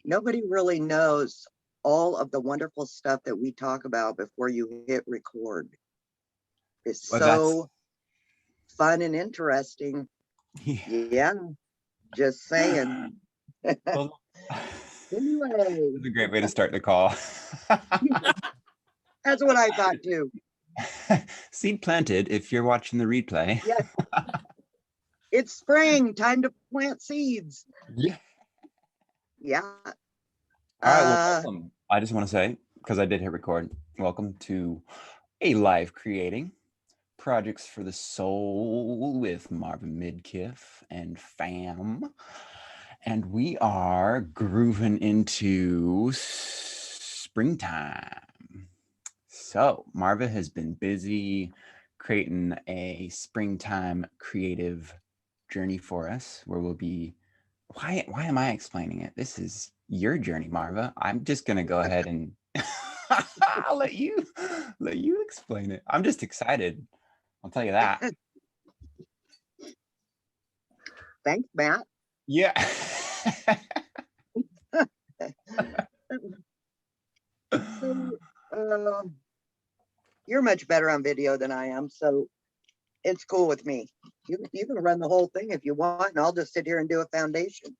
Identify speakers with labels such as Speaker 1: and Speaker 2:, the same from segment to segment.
Speaker 1: nobody really knows all of the wonderful stuff that we talk about before you hit record. It's
Speaker 2: Well,
Speaker 1: so fun and interesting. Yeah, just saying.
Speaker 2: well,
Speaker 1: Anyway,
Speaker 2: that's a great way to start the call.
Speaker 1: that's what I thought too.
Speaker 2: Seed planted if you're watching the replay.
Speaker 1: Yes, it's spring, time to plant seeds.
Speaker 2: Yeah.
Speaker 1: Yeah.
Speaker 2: All right, well, welcome. I just want to say, because I did hit record, welcome to a live creating Projects for the Soul with Marva Midkiff and fam. And we are grooving into springtime. So Marva has been busy creating a springtime creative journey for us where we'll be, why am I explaining it? This is your journey, Marva. I'm just gonna go ahead and I'll let you explain it. I'm just excited. I'll tell you that.
Speaker 1: Thanks, Matt.
Speaker 2: Yeah.
Speaker 1: You're much better on video than I am, so it's cool with me. You can run the whole thing if you want, and I'll just sit here and do a foundation.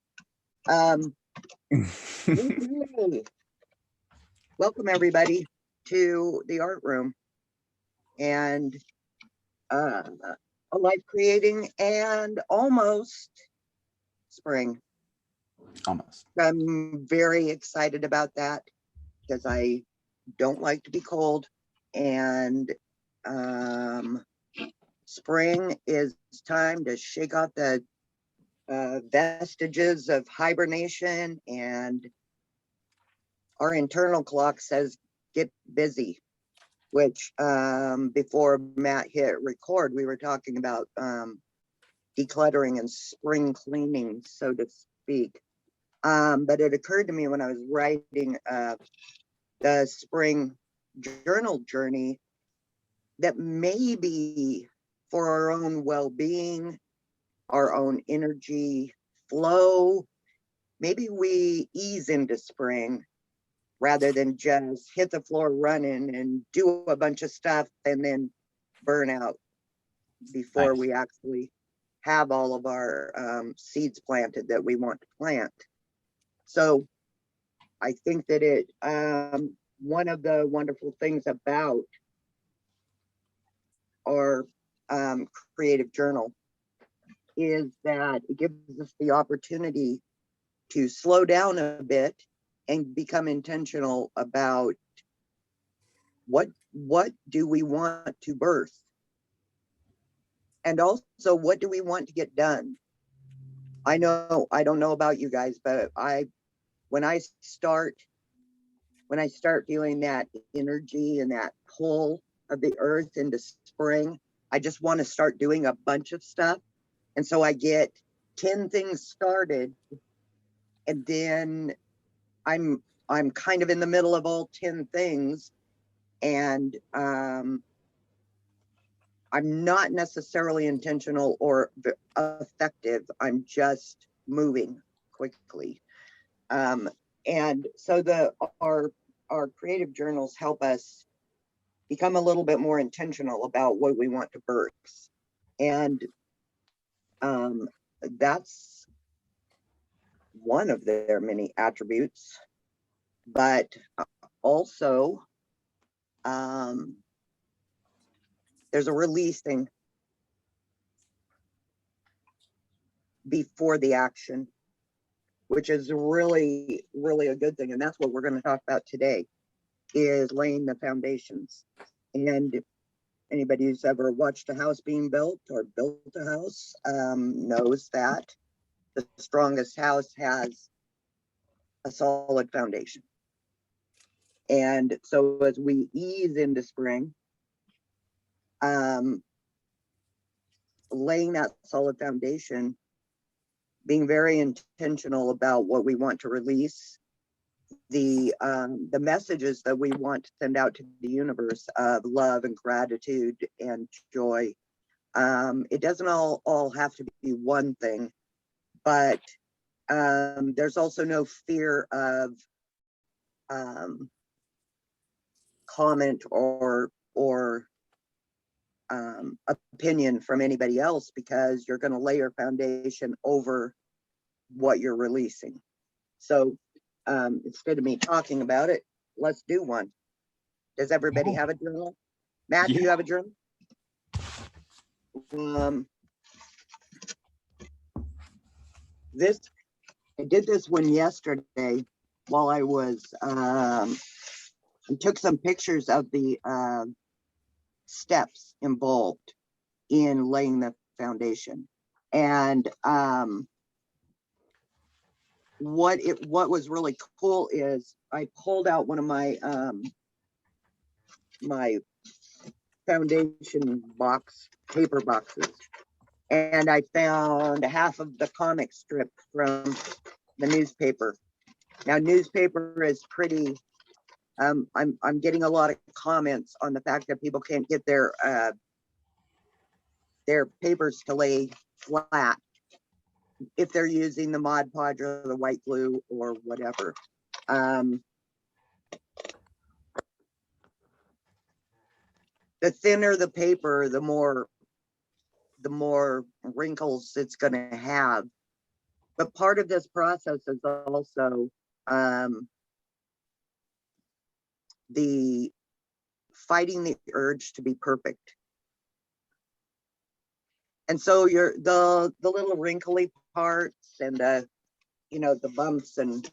Speaker 1: Welcome everybody to the art room and a life creating and almost spring.
Speaker 2: Almost.
Speaker 1: I'm very excited about that because I don't like to be cold, and spring is time to shake off the vestiges of hibernation, and our internal clock says get busy, which before Matt hit record, we were talking about decluttering and spring cleaning, so to speak. But it occurred to me when I was writing the spring journal journey that maybe for our own well-being, our own energy flow, maybe we ease into spring rather than just hit the floor running and do a bunch of stuff and then burn out before we actually have all of our seeds planted that we want to plant. So I think that it one of the wonderful things about our creative journal is that it gives us the opportunity to slow down a bit and become intentional about what do we want to birth, and also what do we want to get done. I don't know about you guys, but when I start feeling that energy and that pull of the earth into spring, I just want to start doing a bunch of stuff. And so I get 10 things started, and then I'm kind of in the middle of all 10 things, and I'm not necessarily intentional or effective. I'm just moving quickly. And so our creative journals help us become a little bit more intentional about what we want to birth. And that's one of their many attributes. But also, there's a releasing before the action, which is really, really a good thing. And that's what we're going to talk about today, is laying the foundations. And anybody who's ever watched a house being built or built a house knows that the strongest house has a solid foundation. And so as we ease into spring, laying that solid foundation, being very intentional about what we want to release, the messages that we want to send out to the universe of love and gratitude and joy. It doesn't all have to be one thing, but There's also no fear of comment or opinion from anybody else, because you're going to lay your foundation over what you're releasing. So instead of me talking about it, let's do one. Does everybody have a journal? Matt, do you have a journal? I did this one yesterday while I was I took some pictures of the steps involved in laying the foundation. And what was really cool is I pulled out one of my my foundation paper boxes, and I found half of the comic strip from the newspaper. Now, newspaper is pretty. I'm getting a lot of comments on the fact that people can't get their papers to lay flat if they're using the Mod Podge or the white glue or whatever. The thinner the paper, the more wrinkles it's going to have. But part of this process is also the fighting the urge to be perfect. And so the little wrinkly parts and the bumps, and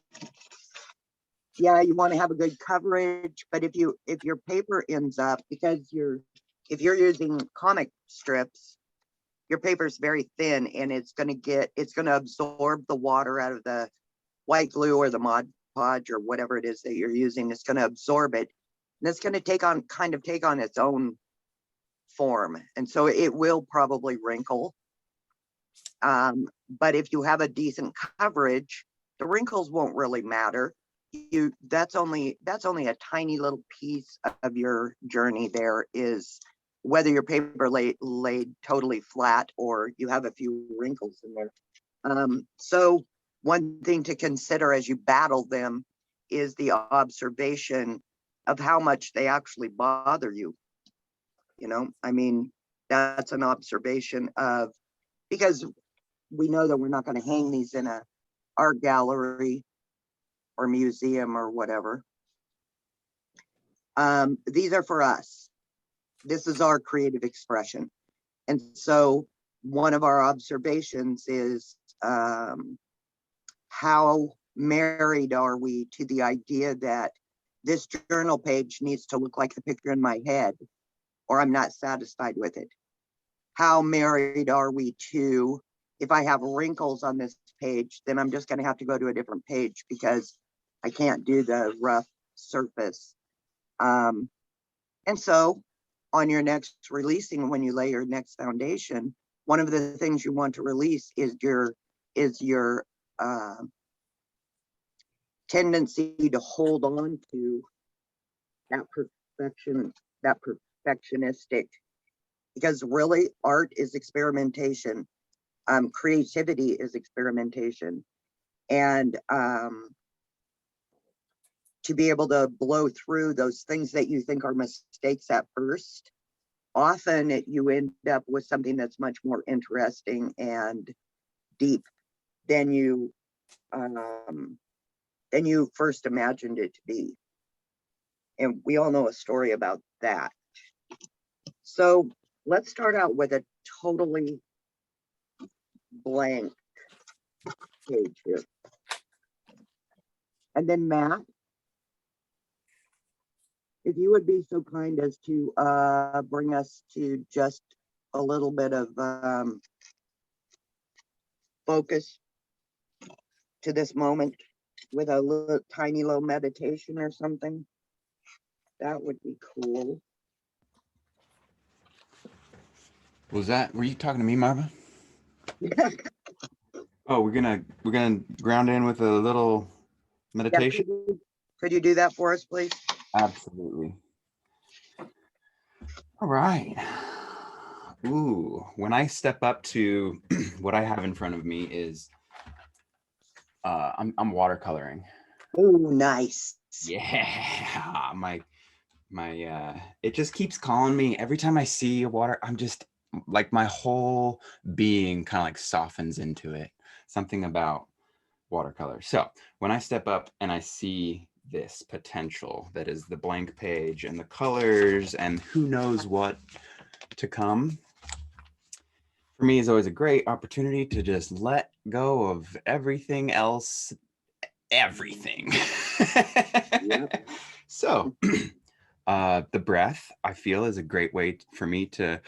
Speaker 1: yeah, you want to have a good coverage. But if your paper ends up, because if you're using comic strips, your paper is very thin, and it's going to absorb the water out of the white glue or the Mod Podge or whatever it is that you're using. It's going to absorb it, and it's going to take on its own form, and so it will probably wrinkle. But if you have a decent coverage, the wrinkles won't really matter. That's only a tiny little piece of your journey. There is whether your paper laid totally flat or you have a few wrinkles in there. So one thing to consider as you battle them is the observation of how much they actually bother you. I mean, that's an observation of, because we know that we're not going to hang these in a art gallery or museum or whatever. These are for us. This is our creative expression. And so one of our observations is how married are we to the idea that this journal page needs to look like the picture in my head, or I'm not satisfied with it? How married are we to, if I have wrinkles on this page, then I'm just going to have to go to a different page because I can't do the rough surface. And so on your next releasing, when you lay your next foundation, one of the things you want to release is your tendency to hold on to that perfection, that perfectionistic, because really art is experimentation. Creativity is experimentation. And to be able to blow through those things that you think are mistakes at first, often you end up with something that's much more interesting and deep than you first imagined it to be. And we all know a story about that. So let's start out with a totally blank page here. And then Matt, if you would be so kind as to bring us to just a little bit of focus to this moment with a little tiny little meditation or something, that would be cool.
Speaker 2: Were you talking to me, Marva? Oh, we're gonna ground in with a little meditation.
Speaker 1: Yeah, could you do that for us, please?
Speaker 2: Absolutely. All right. Ooh, when I step up to what I have in front of me is I'm watercoloring.
Speaker 1: Oh, nice.
Speaker 2: Yeah, it just keeps calling me every time I see a water. I'm just like my whole being kind of like softens into it. Something about watercolor. So when I step up and I see this potential that is the blank page and the colors and who knows what to come, for me is always a great opportunity to just let go of everything else, everything.
Speaker 1: Yep.
Speaker 2: So the breath, I feel, is a great way for me to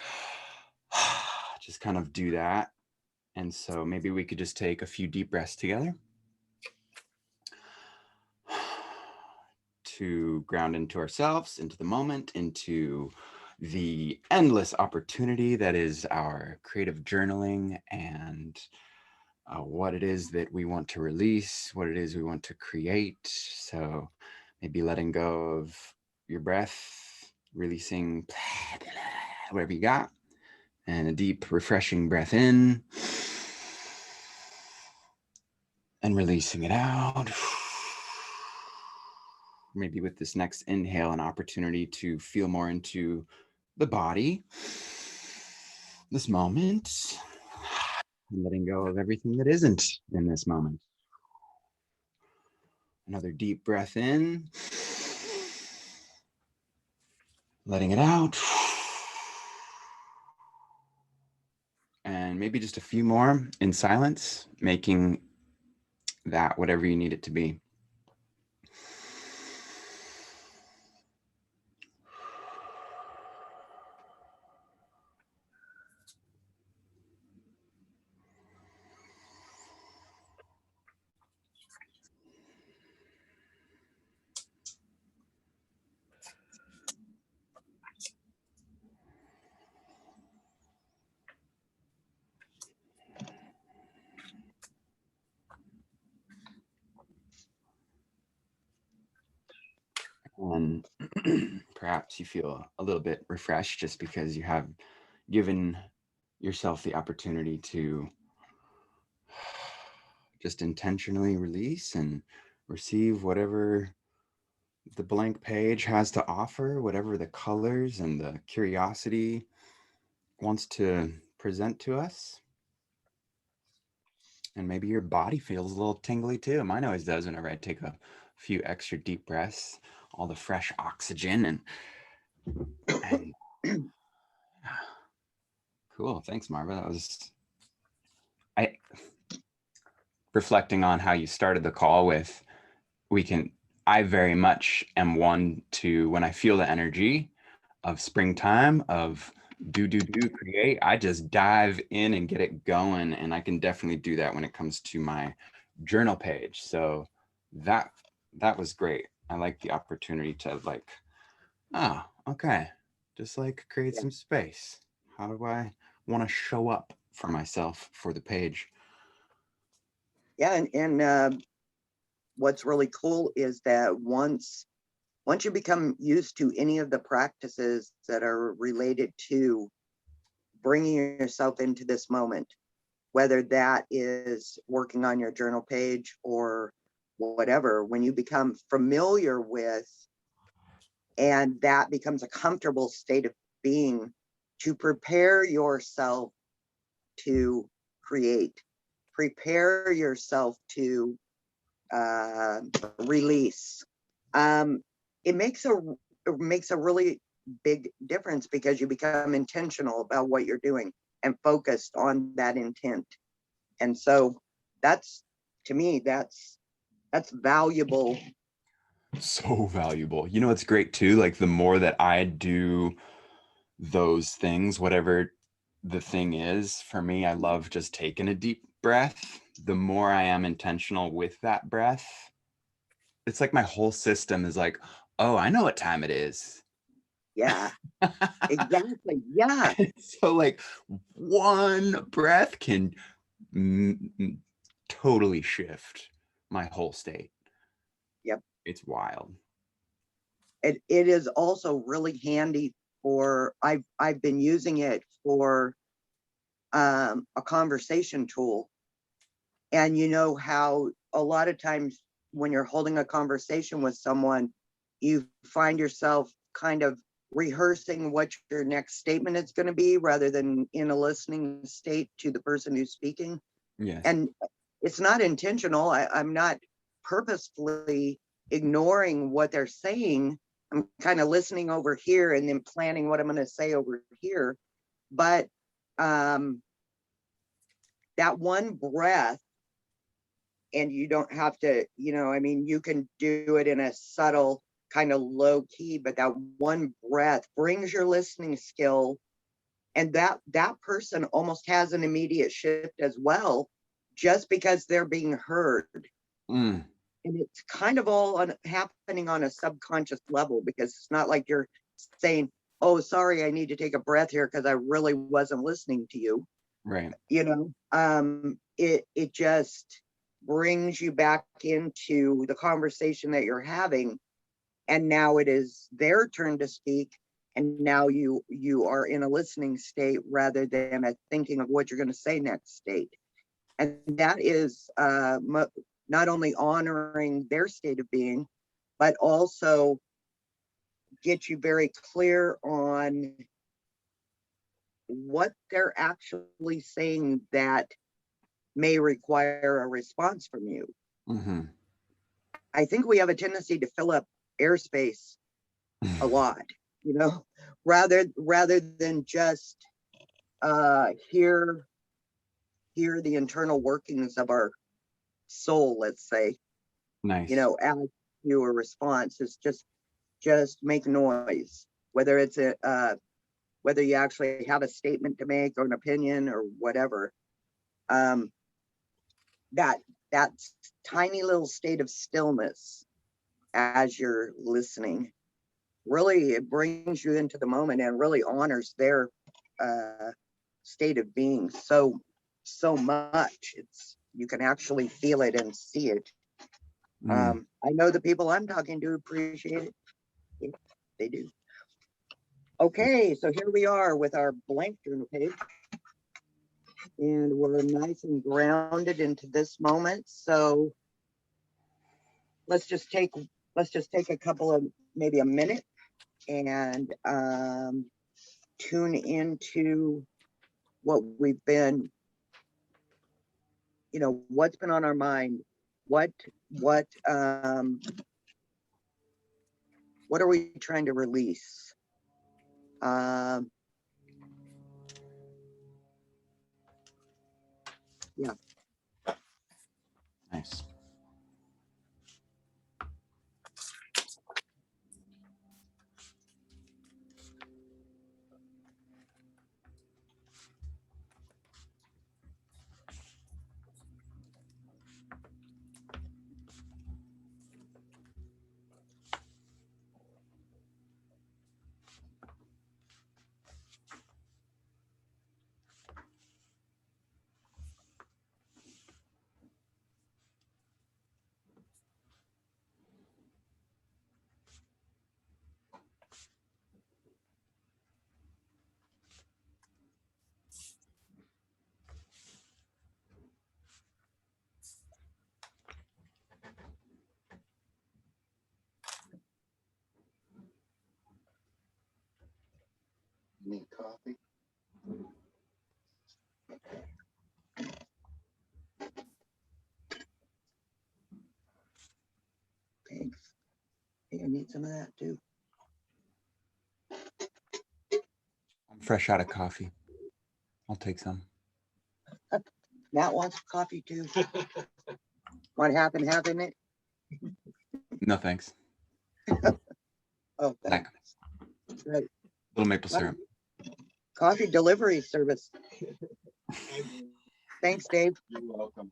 Speaker 2: just kind of do that. And so maybe we could just take a few deep breaths together to ground into ourselves, into the moment, into the endless opportunity that is our creative journaling and what it is that we want to release, what it is we want to create. So maybe letting go of your breath, releasing whatever you got, and a deep, refreshing breath in and releasing it out. Maybe with this next inhale, an opportunity to feel more into the body, this moment, and letting go of everything that isn't in this moment. Another deep breath in, letting it out. And maybe just a few more in silence, making that whatever you need it to be. And perhaps you feel a little bit refreshed just because you have given yourself the opportunity to just intentionally release and receive whatever the blank page has to offer, whatever the colors and the curiosity wants to present to us. And maybe your body feels a little tingly too. Mine always does whenever I take a few extra deep breaths, all the fresh oxygen and cool. Thanks, Marva. That was I reflecting on how you started the call with I very much am one to, when I feel the energy of springtime, of create, I just dive in and get it going. And I can definitely do that when it comes to my journal page. So that was great. I like the opportunity to like, oh, okay, just like create
Speaker 1: Yeah.
Speaker 2: some space. How do I want to show up for myself for the page?
Speaker 1: Yeah. And what's really cool is that once you become used to any of the practices that are related to bringing yourself into this moment, whether that is working on your journal page or whatever, when you become familiar with, and that becomes a comfortable state of being, to prepare yourself to create, prepare yourself to release. It makes a really big difference because you become intentional about what you're doing and focused on that intent. And so that's, to me, that's valuable.
Speaker 2: So valuable. You know, it's great too. Like the more that I do those things, whatever the thing is, for me, I love just taking a deep breath. The more I am intentional with that breath, it's like my whole system is like, oh, I know what time it is.
Speaker 1: Yeah, exactly. Yeah.
Speaker 2: So like one breath can totally shift my whole state.
Speaker 1: Yep.
Speaker 2: It's wild.
Speaker 1: It is also really handy for, I've been using it for a conversation tool. And you know how a lot of times when you're holding a conversation with someone, you find yourself kind of rehearsing what your next statement is going to be rather than in a listening state to the person who's speaking.
Speaker 2: Yes.
Speaker 1: And it's not intentional. I'm not purposefully ignoring what they're saying. I'm kind of listening over here and then planning what I'm going to say over here. But that one breath, and you don't have to, I mean, you can do it in a subtle kind of low key, but that one breath brings your listening skill, and that person almost has an immediate shift as well, just because they're being heard.
Speaker 2: Mm.
Speaker 1: And it's kind of all happening on a subconscious level, because it's not like you're saying, oh, sorry, I need to take a breath here because I really wasn't listening to you.
Speaker 2: Right.
Speaker 1: It just brings you back into the conversation that you're having, and now it is their turn to speak, and now you are in a listening state rather than a thinking of what you're going to say next state. And that is not only honoring their state of being, but also get you very clear on what they're actually saying that may require a response from you.
Speaker 2: Mm-hmm. I
Speaker 1: think we have a tendency to fill up airspace a lot, rather than just hear the internal workings of our soul, let's say.
Speaker 2: Nice.
Speaker 1: Ask you a response is just make noise, whether it's whether you actually have a statement to make or an opinion or whatever. That tiny little state of stillness as you're listening, really, it brings you into the moment and really honors their state of being so much. You can actually feel it and see it. I know the people I'm talking to appreciate it. They do. Okay, so here we are with our blank journal page, and we're nice and grounded into this moment. So let's just take a couple of, maybe a minute, and tune into what we've been, what's been on our mind, what are we trying to release? Yeah.
Speaker 2: Nice.
Speaker 3: Need coffee?
Speaker 1: Thanks. I need some of that too.
Speaker 2: I'm fresh out of coffee. I'll take some.
Speaker 1: Matt wants coffee too. Want half and half in it?
Speaker 2: No, thanks.
Speaker 1: Oh, thanks. Right.
Speaker 2: Little maple syrup.
Speaker 1: Coffee delivery service. Thanks, Dave.
Speaker 3: You're welcome.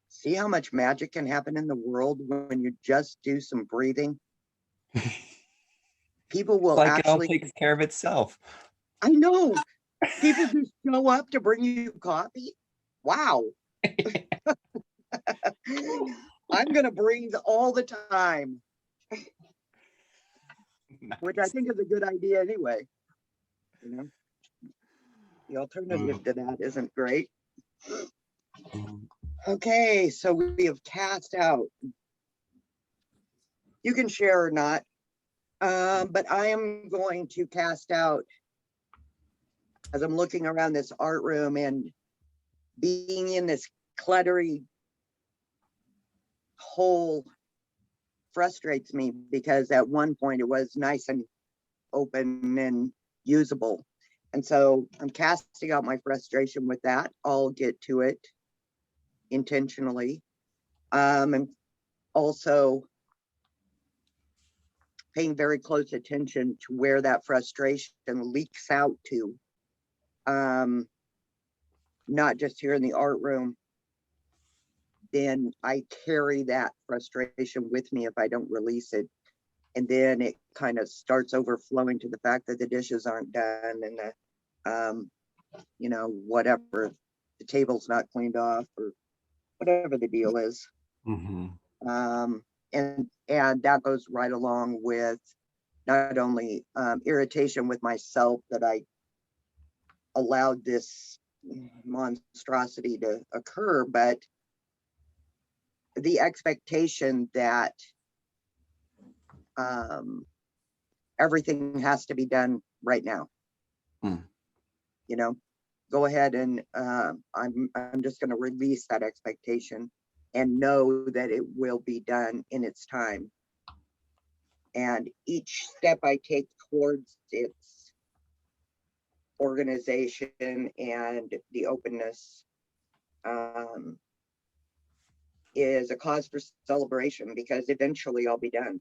Speaker 1: See how much magic can happen in the world when you just do some breathing? People will
Speaker 2: Like
Speaker 1: actually.
Speaker 2: it all takes care of itself.
Speaker 1: I know. People just show up to bring you coffee. Wow. I'm going to breathe all the time.
Speaker 2: Nice.
Speaker 1: Which I think is a good idea anyway. The alternative to that isn't great.
Speaker 2: Mm.
Speaker 1: Okay, so we have cast out. You can share or not, but I am going to cast out as I'm looking around this art room and being in this cluttery hole frustrates me, because at one point it was nice and open and usable. And so I'm casting out my frustration with that. I'll get to it intentionally. And also paying very close attention to where that frustration leaks out to. Not just here in the art room. Then I carry that frustration with me if I don't release it. And then it kind of starts overflowing to the fact that the dishes aren't done, and the, you know, whatever, the table's not cleaned off, or whatever the deal is. And that goes right along with not only irritation with myself that I allowed this monstrosity to occur, but the expectation that everything has to be done right now. You know, go ahead and I'm just going to release that expectation and know that it will be done in its time. And each step I take towards its organization and the openness is a cause for celebration, because eventually I'll be done.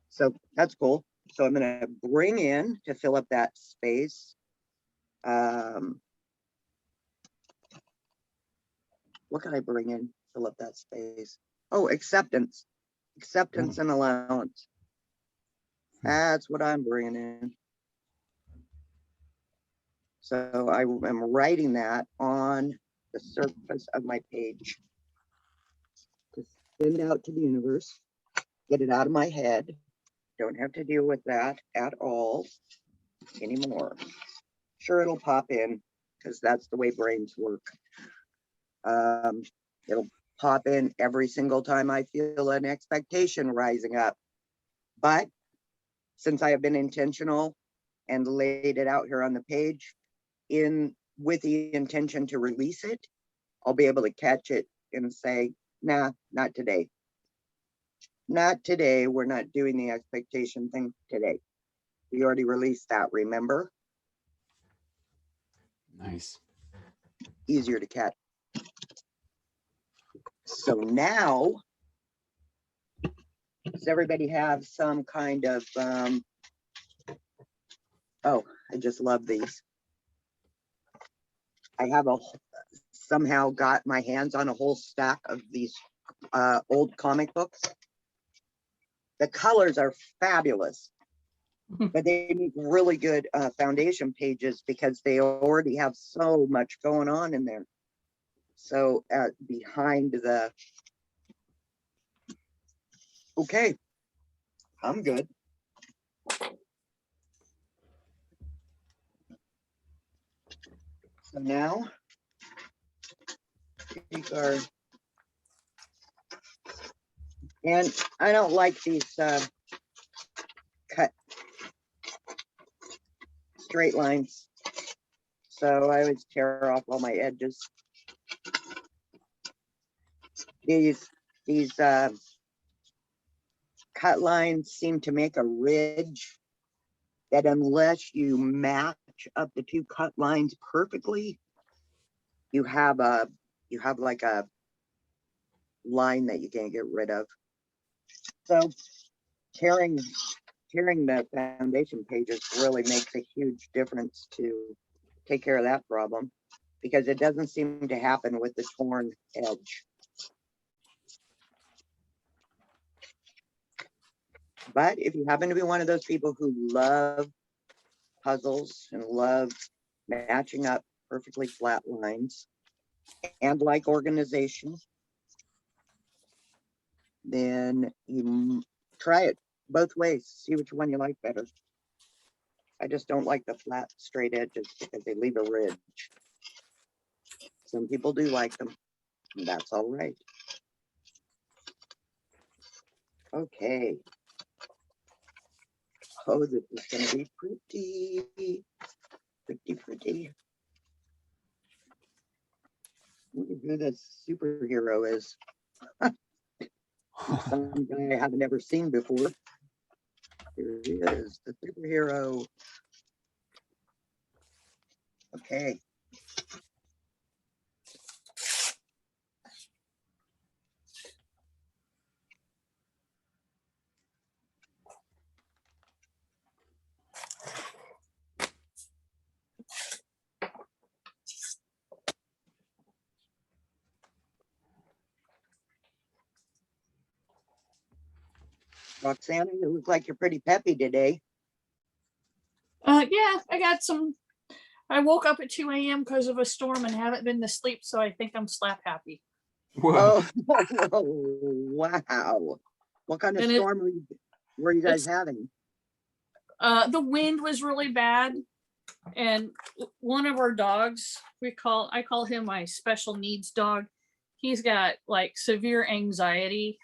Speaker 1: So that's cool. So I'm going to bring in, to fill up that space, what can I bring in, fill up that space? Oh, acceptance and allowance. That's what I'm bringing in. So I am writing that on the surface of my page to send out to the universe, get it out of my head. Don't have to deal with that at all anymore. Sure, it'll pop in, because that's the way brains work. It'll pop in every single time I feel an expectation rising up. But since I have been intentional and laid it out here on the page with the intention to release it, I'll be able to catch it and say, nah, not today. Not today. We're not doing the expectation thing today. We already released that, remember?
Speaker 2: Nice.
Speaker 1: Easier to catch. So now, does everybody have some kind of, oh, I just love these. I have somehow got my hands on a whole stack of these old comic books. The colors are fabulous, but they make really good foundation pages, because they already have so much going on in there. So behind the, okay, I'm good. So now, these are, and I don't like these cut straight lines, so I always tear off all my edges. These cut lines seem to make a ridge that, unless you match up the two cut lines perfectly, you have like a line that you can't get rid of. So tearing the foundation pages really makes a huge difference to take care of that problem, because it doesn't seem to happen with the torn edge. But if you happen to be one of those people who love puzzles and love matching up perfectly flat lines and like organization, then you try it both ways, see which one you like better. I just don't like the flat, straight edges because they leave a ridge. Some people do like them, and that's all right. Okay. Oh, this is gonna be pretty, pretty, pretty. Wonder who this superhero is. Some guy I haven't ever seen before. Here he is, the superhero. Okay. Roxanna, you look like you're pretty peppy today.
Speaker 4: Yeah, I woke up at 2 a.m. because of a storm and haven't been to sleep, so I think I'm slap happy.
Speaker 2: Whoa.
Speaker 1: Oh, wow. What kind of
Speaker 4: And
Speaker 1: storm were you guys
Speaker 4: it's-
Speaker 1: having?
Speaker 4: The wind was really bad, and one of our dogs, I call him my special needs dog. He's got like severe anxiety,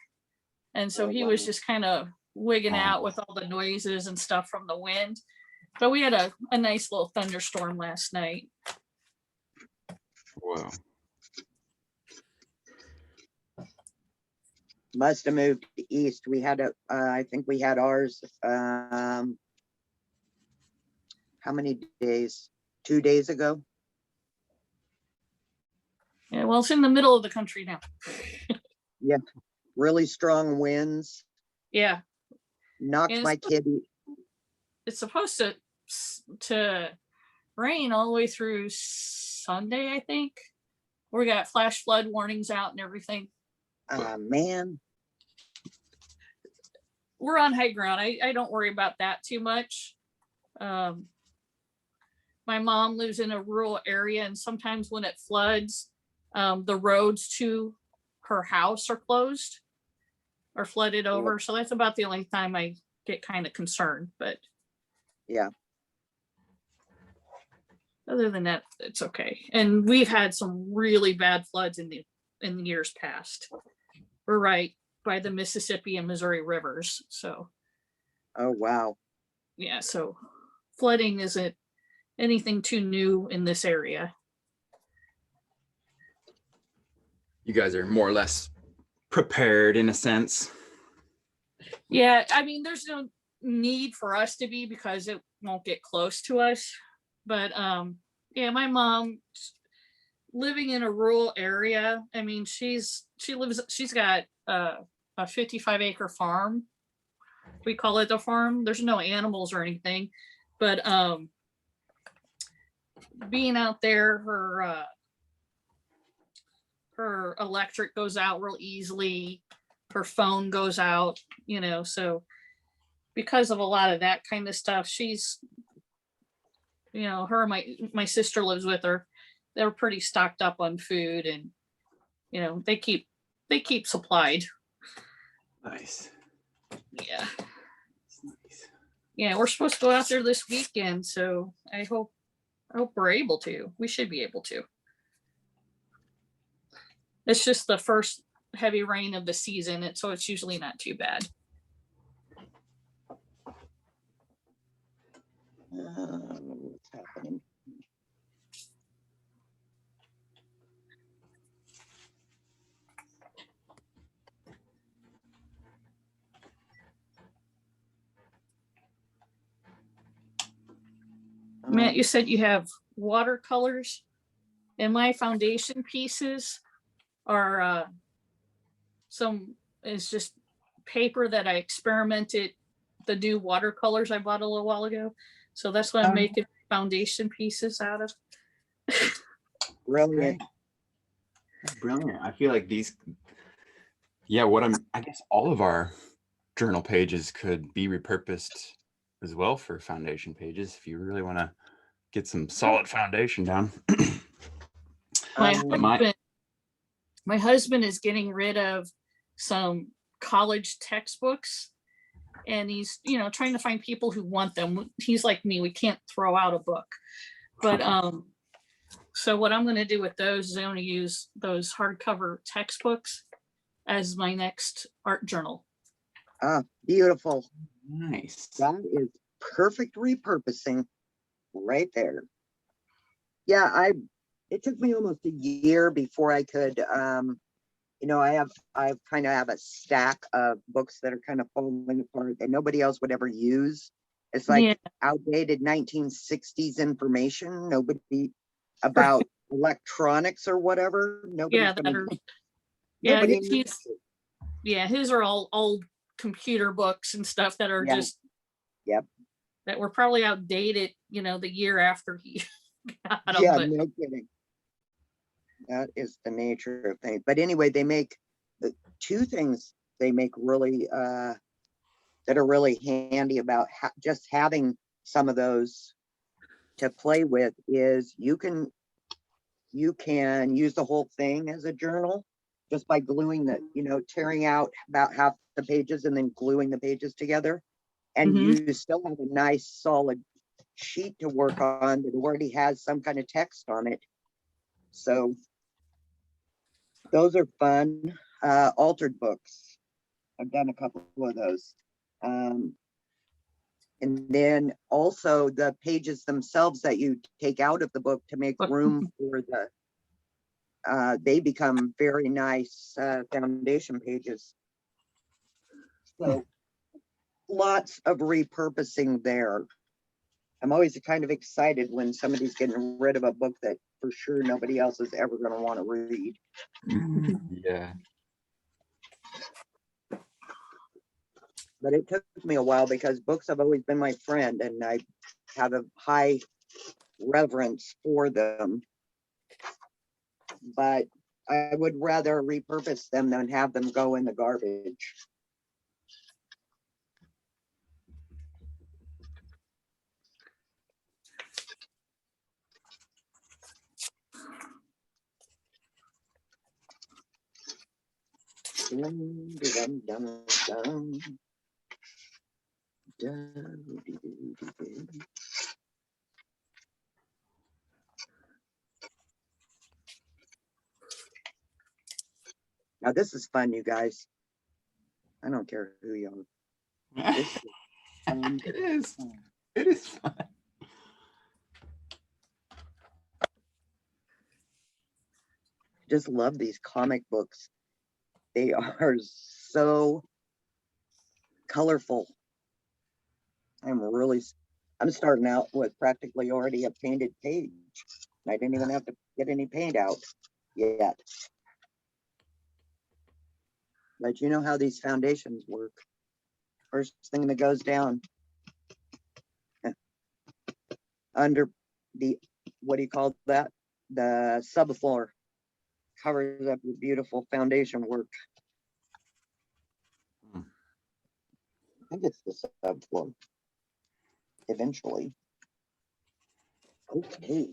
Speaker 4: and so
Speaker 1: Oh,
Speaker 4: he was
Speaker 1: wow.
Speaker 4: just kind of wigging out with all the noises and stuff from the wind. But we had a nice little thunderstorm last night.
Speaker 2: Whoa.
Speaker 1: Must have moved east. We had I think we had ours, how many days? 2 days ago?
Speaker 4: Yeah, well, it's in the middle of the country now.
Speaker 1: Really strong winds.
Speaker 4: Yeah,
Speaker 1: Knocked
Speaker 4: And
Speaker 1: my
Speaker 4: it's-
Speaker 1: kid.
Speaker 4: it's supposed to rain all the way through Sunday, I think. We got flash flood warnings out and everything.
Speaker 1: Man,
Speaker 4: We're on high ground. I don't worry about that too much. My mom lives in a rural area, and sometimes when it floods, the roads to her house are closed or flooded over. So that's about the only time I get kind of concerned. But
Speaker 1: yeah.
Speaker 4: other than that, it's okay. And we've had some really bad floods in the years past. We're right by the Mississippi and Missouri rivers. So
Speaker 1: Oh, wow.
Speaker 4: yeah, so flooding isn't anything too new in this area.
Speaker 2: You guys are more or less prepared in a sense.
Speaker 4: Yeah, I mean, there's no need for us to be because it won't get close to us. But yeah, my mom living in a rural area. I mean, she's got a 55-acre farm. We call it a farm. There's no animals or anything, but being out there, her electric goes out real easily. Her phone goes out, so because of a lot of that kind of stuff, she's, her and my sister lives with her. They're pretty stocked up on food, and they keep supplied.
Speaker 2: Nice.
Speaker 4: Yeah.
Speaker 2: That's nice.
Speaker 4: Yeah, we're supposed to go out there this weekend, so I hope we're able to. We should be able to. It's just the first heavy rain of the season, and so it's usually not too bad.
Speaker 1: What's happening?
Speaker 4: Matt, you said you have watercolors, and my foundation pieces are it's just paper that I experimented the new watercolors I bought a little while ago. So that's what I'm making foundation pieces out of.
Speaker 1: Brilliant.
Speaker 2: That's brilliant. I feel like these, I guess all of our journal pages could be repurposed as well for foundation pages if you really want to get some solid foundation down.
Speaker 4: My husband is getting rid of some college textbooks, and he's, you know, trying to find people who want them. He's like me, we can't throw out a book. But so what I'm going to do with those is I'm going to use those hardcover textbooks as my next art journal.
Speaker 1: Ah, beautiful.
Speaker 2: Nice.
Speaker 1: That is perfect repurposing right there. Yeah, it took me almost a year before I could, you know, I kind of have a stack of books that are kind of falling apart that nobody else would ever use. It's like
Speaker 4: Yeah.
Speaker 1: outdated 1960s information. Nobody about electronics or whatever. Nobody's
Speaker 4: Yeah, that
Speaker 1: gonna,
Speaker 4: are, yeah,
Speaker 1: nobody
Speaker 4: he's,
Speaker 1: needs it.
Speaker 4: yeah, his are all old computer books and stuff that are
Speaker 1: Yeah.
Speaker 4: just,
Speaker 1: Yep.
Speaker 4: that were probably outdated, you know, the year after he got them.
Speaker 1: Yeah,
Speaker 4: But
Speaker 1: no kidding. That is the nature of things. But anyway, they make the two things they make really that are really handy about just having some of those to play with is you can use the whole thing as a journal just by gluing the, you know, tearing out about half the pages and then gluing the pages together. And
Speaker 4: Mhm.
Speaker 1: you still have a nice solid sheet to work on that already has some kind of text on it. So those are fun. Altered books. I've done a couple of those. And then also the pages themselves that you take out of the book to make room for the, they become very nice foundation pages. So lots of repurposing there. I'm always kind of excited when somebody's getting rid of a book that for sure nobody else is ever going to want to read.
Speaker 2: Yeah.
Speaker 1: But it took me a while because books have always been my friend and I have a high reverence for them. But I would rather repurpose them than have them go in the garbage. Dum, dum, dum, dum. Dum, dee, dee, dee, dee. Now this is fun, you guys. I don't care who you are. This is fun.
Speaker 2: It is. It is fun.
Speaker 1: Just love these comic books. They are so colorful. I'm starting out with practically already a painted page. I didn't even have to get any paint out yet. But you know how these foundations work. First thing that goes down under the, what do you call that? The subfloor covers up your beautiful foundation work.
Speaker 2: Hmm.
Speaker 1: I think it's the subfloor. Eventually. Okay.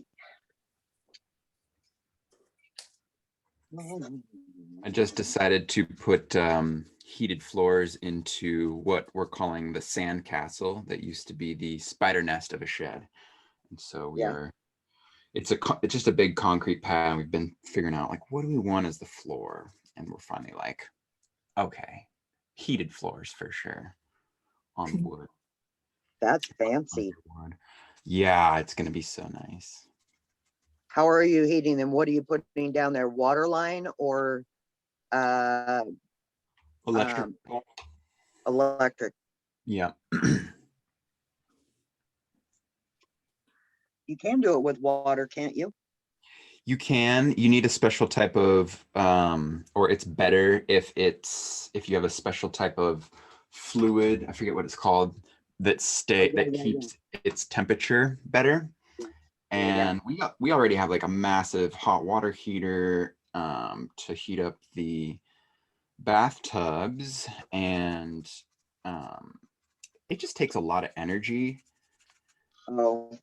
Speaker 2: I just decided to put heated floors into what we're calling the sand castle that used to be the spider nest of a shed. And so it's just a big concrete pad. And we've been figuring out like, what do we want as the floor? And we're finally like, okay, heated floors for sure on wood.
Speaker 1: That's fancy.
Speaker 2: Wood. Yeah, it's going to be so nice.
Speaker 1: How are you heating them? What are you putting down there? Water line or
Speaker 2: Electric.
Speaker 1: electric?
Speaker 2: Yeah.
Speaker 1: You can do it with water, can't you?
Speaker 2: You can. You need a special type of, or it's better if you have a special type of fluid. I forget what it's called that keeps its temperature better. And we already have like a massive hot water heater to heat up the bathtubs, and it just takes a lot of energy.
Speaker 1: Oh,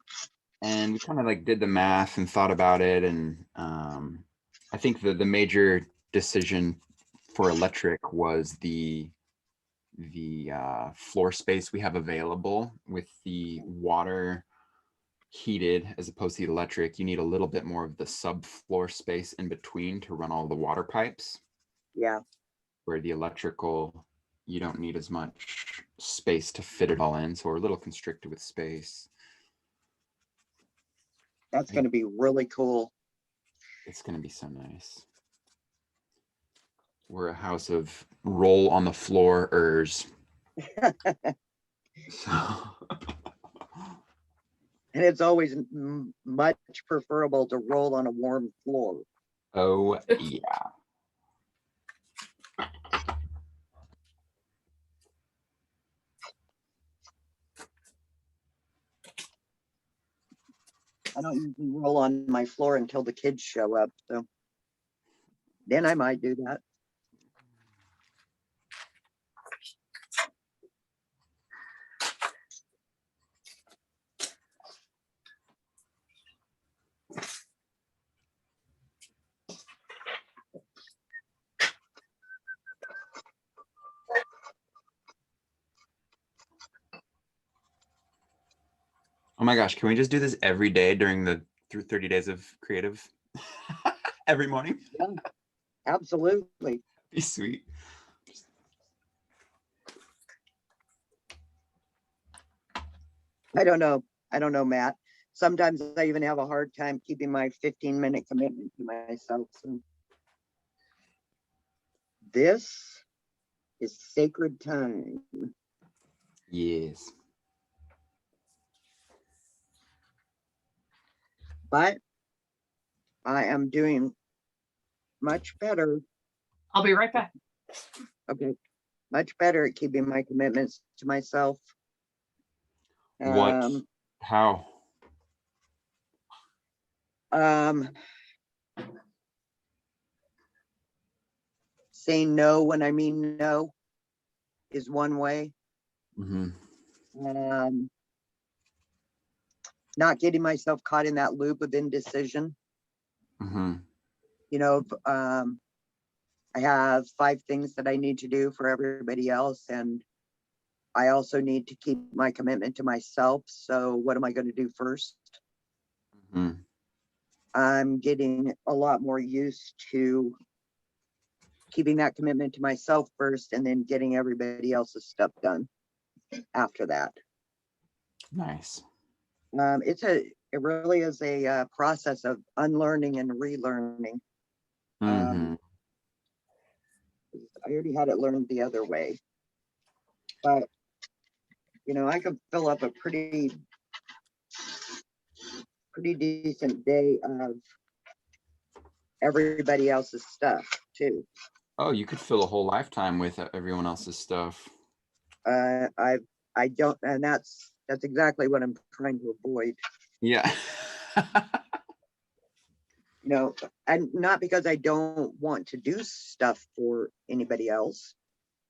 Speaker 2: And we kind of like did the math and thought about it, and I think the major decision for electric was the the floor space we have available with the water heated as opposed to the electric. You need a little bit more of the subfloor space in between to run all the water pipes,
Speaker 1: Yeah,
Speaker 2: where the electrical, you don't need as much space to fit it all in. So we're a little constricted with space.
Speaker 1: that's going to be really cool.
Speaker 2: It's going to be so nice. We're a house of roll on the floorers. So
Speaker 1: And it's always much preferable to roll on a warm floor.
Speaker 2: oh yeah.
Speaker 1: I don't usually roll on my floor until the kids show up, so then I might do that.
Speaker 2: Oh my gosh, can we just do this every day during the 30 days of creative? Every morning?
Speaker 1: Absolutely.
Speaker 2: Be sweet.
Speaker 1: I don't know. I don't know, Matt. Sometimes I even have a hard time keeping my 15-minute commitment to myself. So this is sacred time.
Speaker 2: Yes.
Speaker 1: But I am doing much better.
Speaker 4: I'll be right back.
Speaker 1: Okay. Much better at keeping my commitments to myself.
Speaker 2: What? How?
Speaker 1: Saying no when I mean no is one way.
Speaker 2: Mm-hmm.
Speaker 1: Not getting myself caught in that loop of indecision.
Speaker 2: Mm-hmm.
Speaker 1: You know, I have 5 things that I need to do for everybody else, and I also need to keep my commitment to myself. So what am I going to do first?
Speaker 2: Mm-hmm.
Speaker 1: I'm getting a lot more used to keeping that commitment to myself first and then getting everybody else's stuff done after that.
Speaker 2: Nice.
Speaker 1: It really is a process of unlearning and relearning.
Speaker 2: Mm-hmm.
Speaker 1: I already had it learned the other way, but you know, I could fill up a pretty decent day of everybody else's stuff too.
Speaker 2: Oh, you could fill a whole lifetime with everyone else's stuff.
Speaker 1: I don't, and that's exactly what I'm trying to avoid.
Speaker 2: Yeah.
Speaker 1: You know, and not because I don't want to do stuff for anybody else,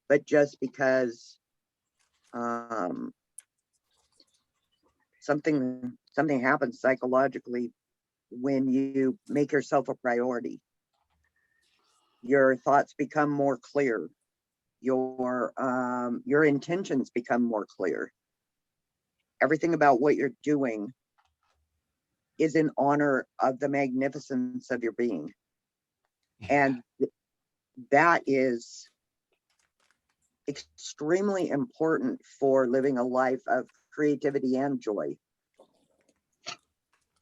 Speaker 1: but just because something happens psychologically when you make yourself a priority. Your thoughts become more clear. Your intentions become more clear. Everything about what you're doing is in honor of the magnificence of your being. And that is extremely important for living a life of creativity and joy.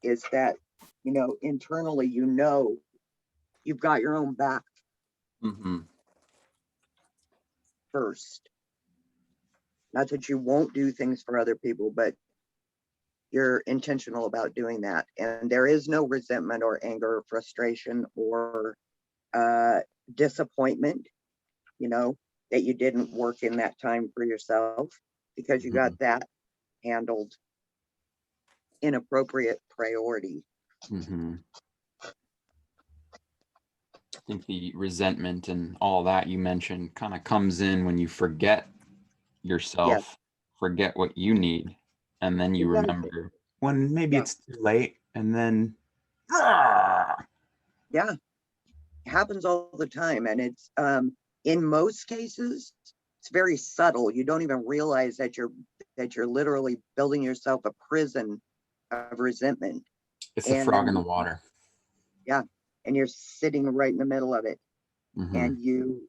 Speaker 1: Is that, you know, internally, you know, you've got your own back
Speaker 2: Mm-hmm.
Speaker 1: first. Not that you won't do things for other people, but you're intentional about doing that. And there is no resentment or anger or frustration or disappointment, you know, that you didn't work in that time for yourself, because you got that handled in appropriate priority.
Speaker 2: Mm-hmm. I think the resentment and all that you mentioned kind of comes in when you forget yourself, forget what you need, and then you remember when maybe it's too late, and then
Speaker 1: yeah, it happens all the time. And it's in most cases it's very subtle. You don't even realize that you're literally building yourself a prison of resentment.
Speaker 2: It's a frog in the
Speaker 1: And
Speaker 2: water.
Speaker 1: and you're sitting right in the middle of it.
Speaker 2: Mhm.
Speaker 1: And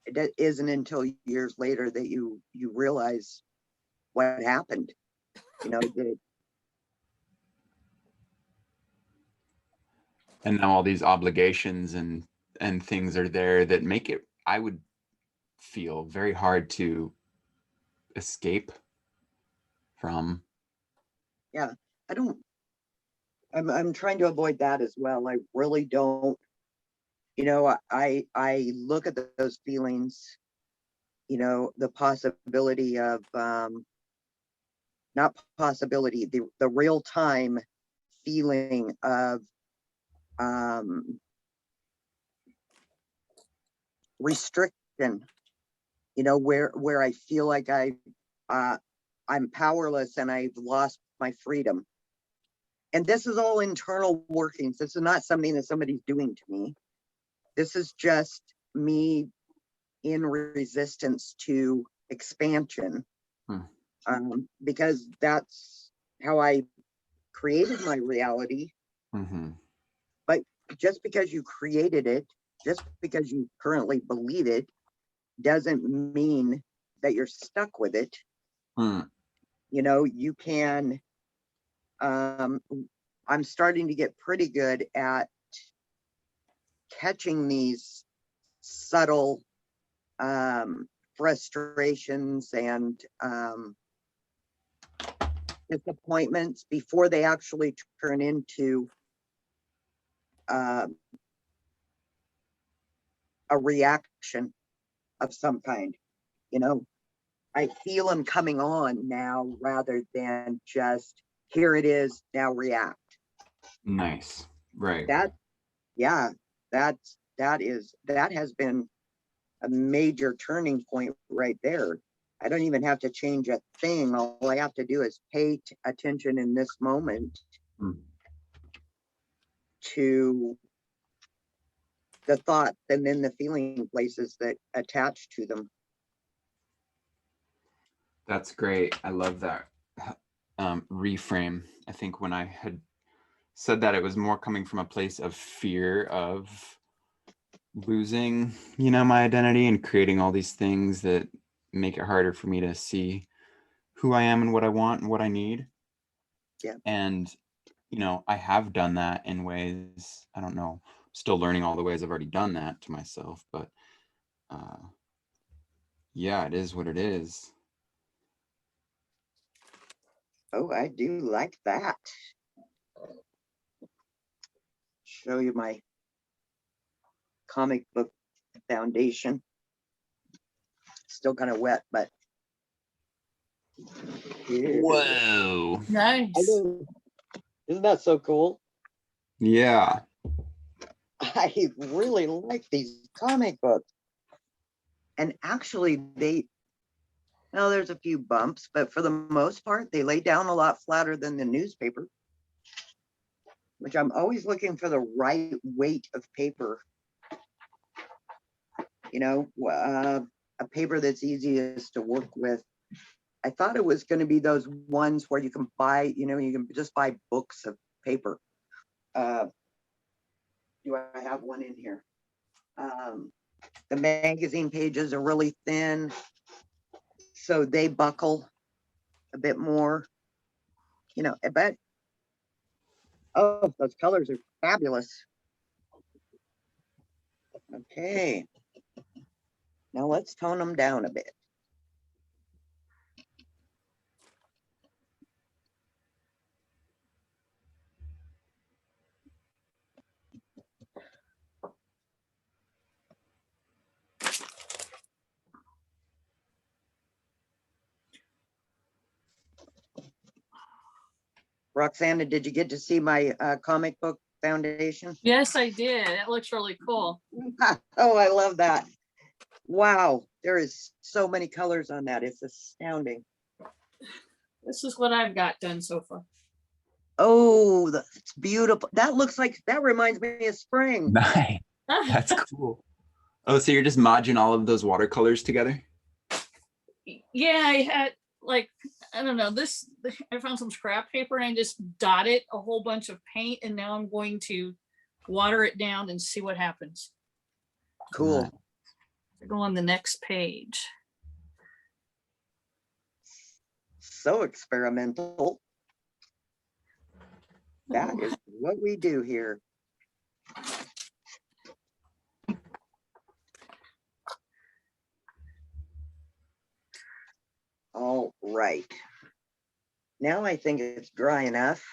Speaker 1: it isn't until years later that you realize what happened. You know,
Speaker 2: And now all these obligations and things are there that make it, I would feel, very hard to escape from.
Speaker 1: I don't, I'm trying to avoid that as well. I really don't, you know, I look at those feelings, you know, the possibility of, not possibility, the real time feeling of, restriction, you know, where I feel like I'm powerless and I've lost my freedom. And this is all internal workings. This is not something that somebody's doing to me. This is just me in resistance to expansion. Because that's how I created my reality.
Speaker 2: Mm-hmm.
Speaker 1: But just because you created it, just because you currently believe it, doesn't mean that you're stuck with it. You know, you can, I'm starting to get pretty good at catching these subtle frustrations and disappointments before they actually turn into a reaction of some kind. You know, I feel them coming on now rather than just here it is, now react.
Speaker 2: Nice. Right.
Speaker 1: That, yeah, that has been a major turning point right there. I don't even have to change a thing. All I have to do is pay attention in this moment to the thought and then the feeling places that attach to them.
Speaker 2: That's great. I love that reframe. I think when I had said that, it was more coming from a place of fear of losing, you know, my identity and creating all these things that make it harder for me to see who I am and what I want and what I need.
Speaker 1: Yeah.
Speaker 2: And, you know, I have done that in ways, I don't know, still learning all the ways I've already done that to myself, but yeah, it is what it is.
Speaker 1: Oh, I do like that. Show you my comic book foundation. Still kind of wet, but
Speaker 2: Whoa.
Speaker 4: Nice.
Speaker 1: Isn't that so cool?
Speaker 2: Yeah.
Speaker 1: I really like these comic books. And actually there's a few bumps, but for the most part, they lay down a lot flatter than the newspaper, which I'm always looking for the right weight of paper. You know, a paper that's easiest to work with. I thought it was going to be those ones where you can buy, you know, you can just buy books of paper. Do I have one in here? The magazine pages are really thin, so they buckle a bit more, you know, but oh, those colors are fabulous. Okay, now let's tone them down a bit. Roxanna, did you get to see my comic book foundation?
Speaker 4: Yes, I did. It looks really cool.
Speaker 1: Oh, I love that. Wow, there is so many colors on that. It's astounding.
Speaker 4: This is what I've got done so far.
Speaker 1: Oh, that's beautiful. That looks like, that reminds me of spring.
Speaker 2: Nice. That's cool. Oh, so you're just modging all of those watercolors together?
Speaker 4: Yeah, I had like, I don't know, this, I found some scrap paper and I just dotted a whole bunch of paint and now I'm going to water it down and see what happens.
Speaker 1: Cool.
Speaker 2: Right.
Speaker 4: Go on the next page.
Speaker 1: So experimental. That is what we do here. All right. Now I think it's dry enough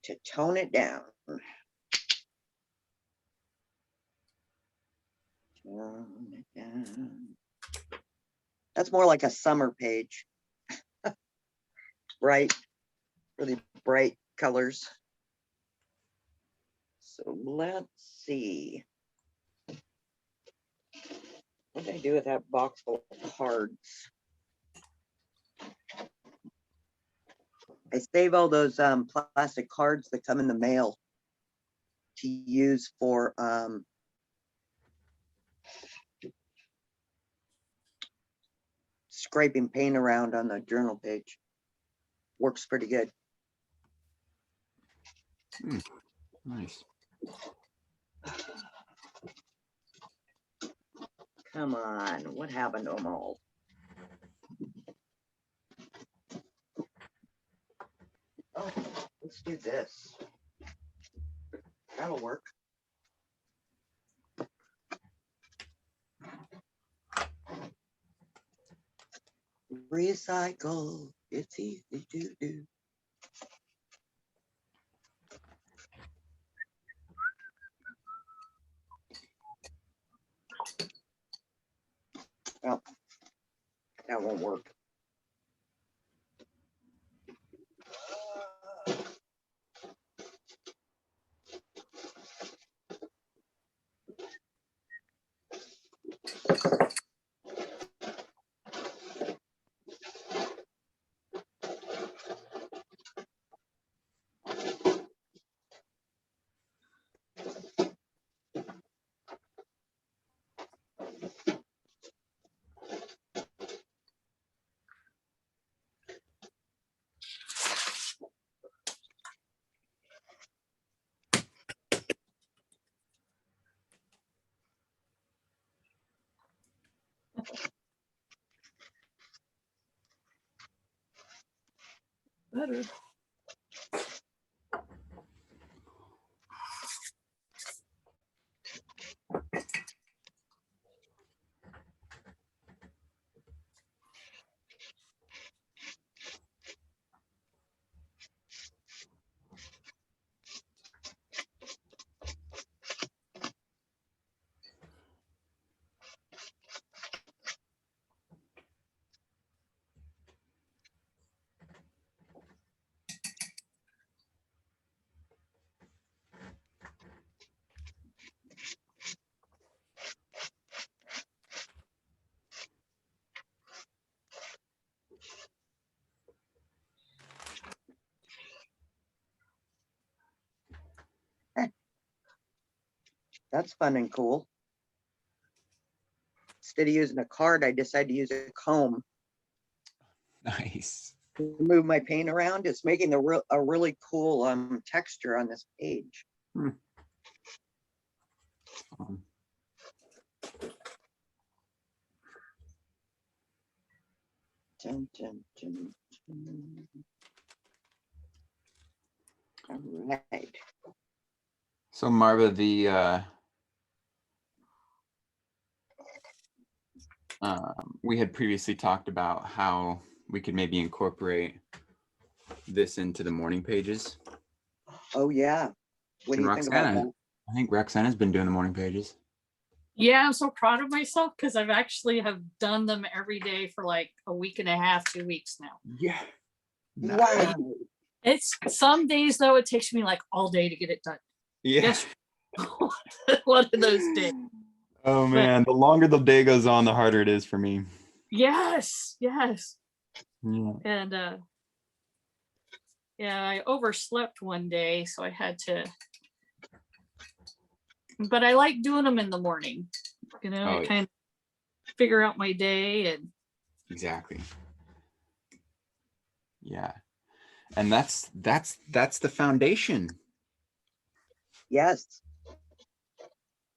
Speaker 1: to tone it down. Tone it down. That's more like a summer page. Bright, really bright colors. So let's see. What did I do with that box full of cards? I save all those plastic cards that come in the mail to use for scraping paint around on the journal page. Works pretty good.
Speaker 2: Nice.
Speaker 1: Come on, what happened to them all? Oh, let's do this. That'll work. Recycle, it's easy to do. Well, that won't work.
Speaker 4: Better.
Speaker 1: That's fun and cool. Instead of using a card, I decided to use a comb
Speaker 2: Nice.
Speaker 1: to move my paint around. It's making a really cool texture on this page.
Speaker 2: Um,
Speaker 1: Dun, dun, dun, dun. All right.
Speaker 2: So Marva, we had previously talked about how we could maybe incorporate this into the morning pages.
Speaker 1: Oh yeah. What do
Speaker 2: And
Speaker 1: you think about
Speaker 2: Roxanna,
Speaker 1: that?
Speaker 2: I think Roxanna's been doing the morning pages.
Speaker 4: Yeah, I'm so proud of myself because I've actually have done them every day for like a week and a half, 2 weeks now.
Speaker 2: Yeah.
Speaker 1: Wow.
Speaker 4: It's some days though, it takes me like all day to get it done.
Speaker 2: Yeah.
Speaker 4: Yes. One of those days.
Speaker 2: Oh man, the longer the day goes on, the harder it is for me.
Speaker 4: Yes, yes.
Speaker 2: Yeah.
Speaker 4: And yeah, I overslept one day, so I had to, but I like doing them in the morning, you know,
Speaker 2: Oh, yeah.
Speaker 4: kind of figure out my day and
Speaker 2: Exactly. Yeah. And that's the foundation.
Speaker 1: Yes,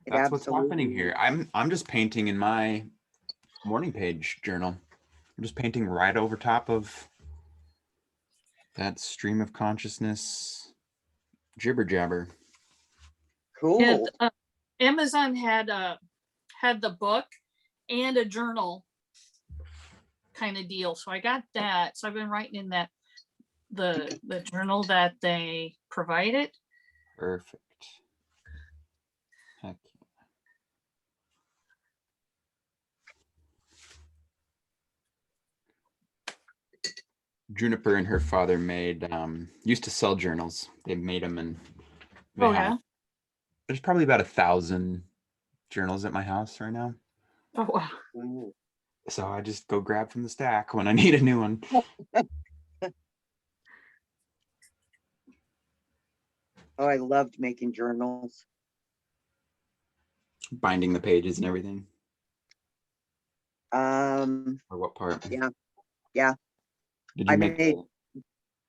Speaker 1: it
Speaker 2: That's what's happening
Speaker 1: absolutely.
Speaker 2: here. I'm just painting in my morning page journal. I'm just painting right over top of that stream of consciousness jibber jabber.
Speaker 4: Yeah,
Speaker 1: Cool.
Speaker 4: Amazon had the book and a journal kind of deal, so I got that. So I've been writing in that the journal that they provided.
Speaker 2: Perfect. Heck. Juniper and her father made used to sell journals. They made them, and they
Speaker 4: Oh
Speaker 2: have
Speaker 4: yeah.
Speaker 2: there's probably about 1,000 journals at my house right now.
Speaker 4: Oh wow.
Speaker 1: Wow.
Speaker 2: So I just go grab from the stack when I need a new one.
Speaker 1: Oh, I loved making journals.
Speaker 2: Binding the pages and everything.
Speaker 1: Um,
Speaker 2: Or what part?
Speaker 1: yeah, yeah.
Speaker 2: Did
Speaker 1: I
Speaker 2: you make
Speaker 1: made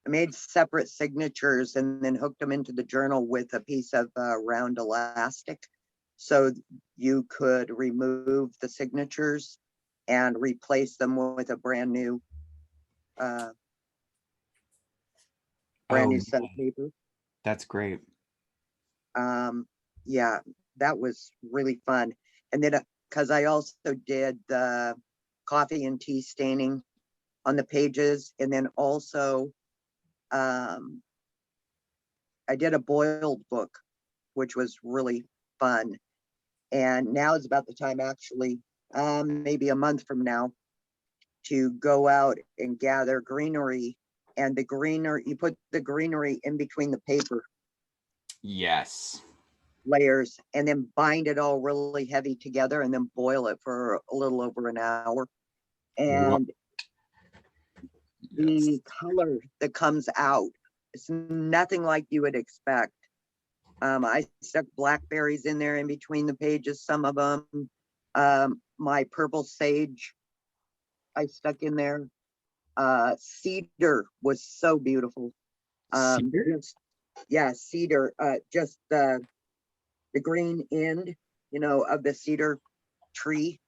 Speaker 1: I made separate signatures and then hooked them into the journal with a piece of round elastic. So you could remove the signatures and replace them with a uh, brand new
Speaker 2: Oh,
Speaker 1: set of paper.
Speaker 2: that's great.
Speaker 1: Yeah, that was really fun. And then, because I also did the coffee and tea staining on the pages, and then also um, I did a boiled book, which was really fun. And now is about the time, actually, maybe a month from now, to go out and gather greenery. And the greenery, you put the greenery in between the paper
Speaker 2: Yes.
Speaker 1: layers and then bind it all really heavy together and then boil it for a little over an hour. And
Speaker 2: Yes.
Speaker 1: the color that comes out is nothing like you would expect. I stuck blackberries in there in between the pages, some of them. My purple sage I stuck in there. Cedar was so beautiful.
Speaker 2: Cedar?
Speaker 1: Yeah, cedar, just the green end, of the cedar tree,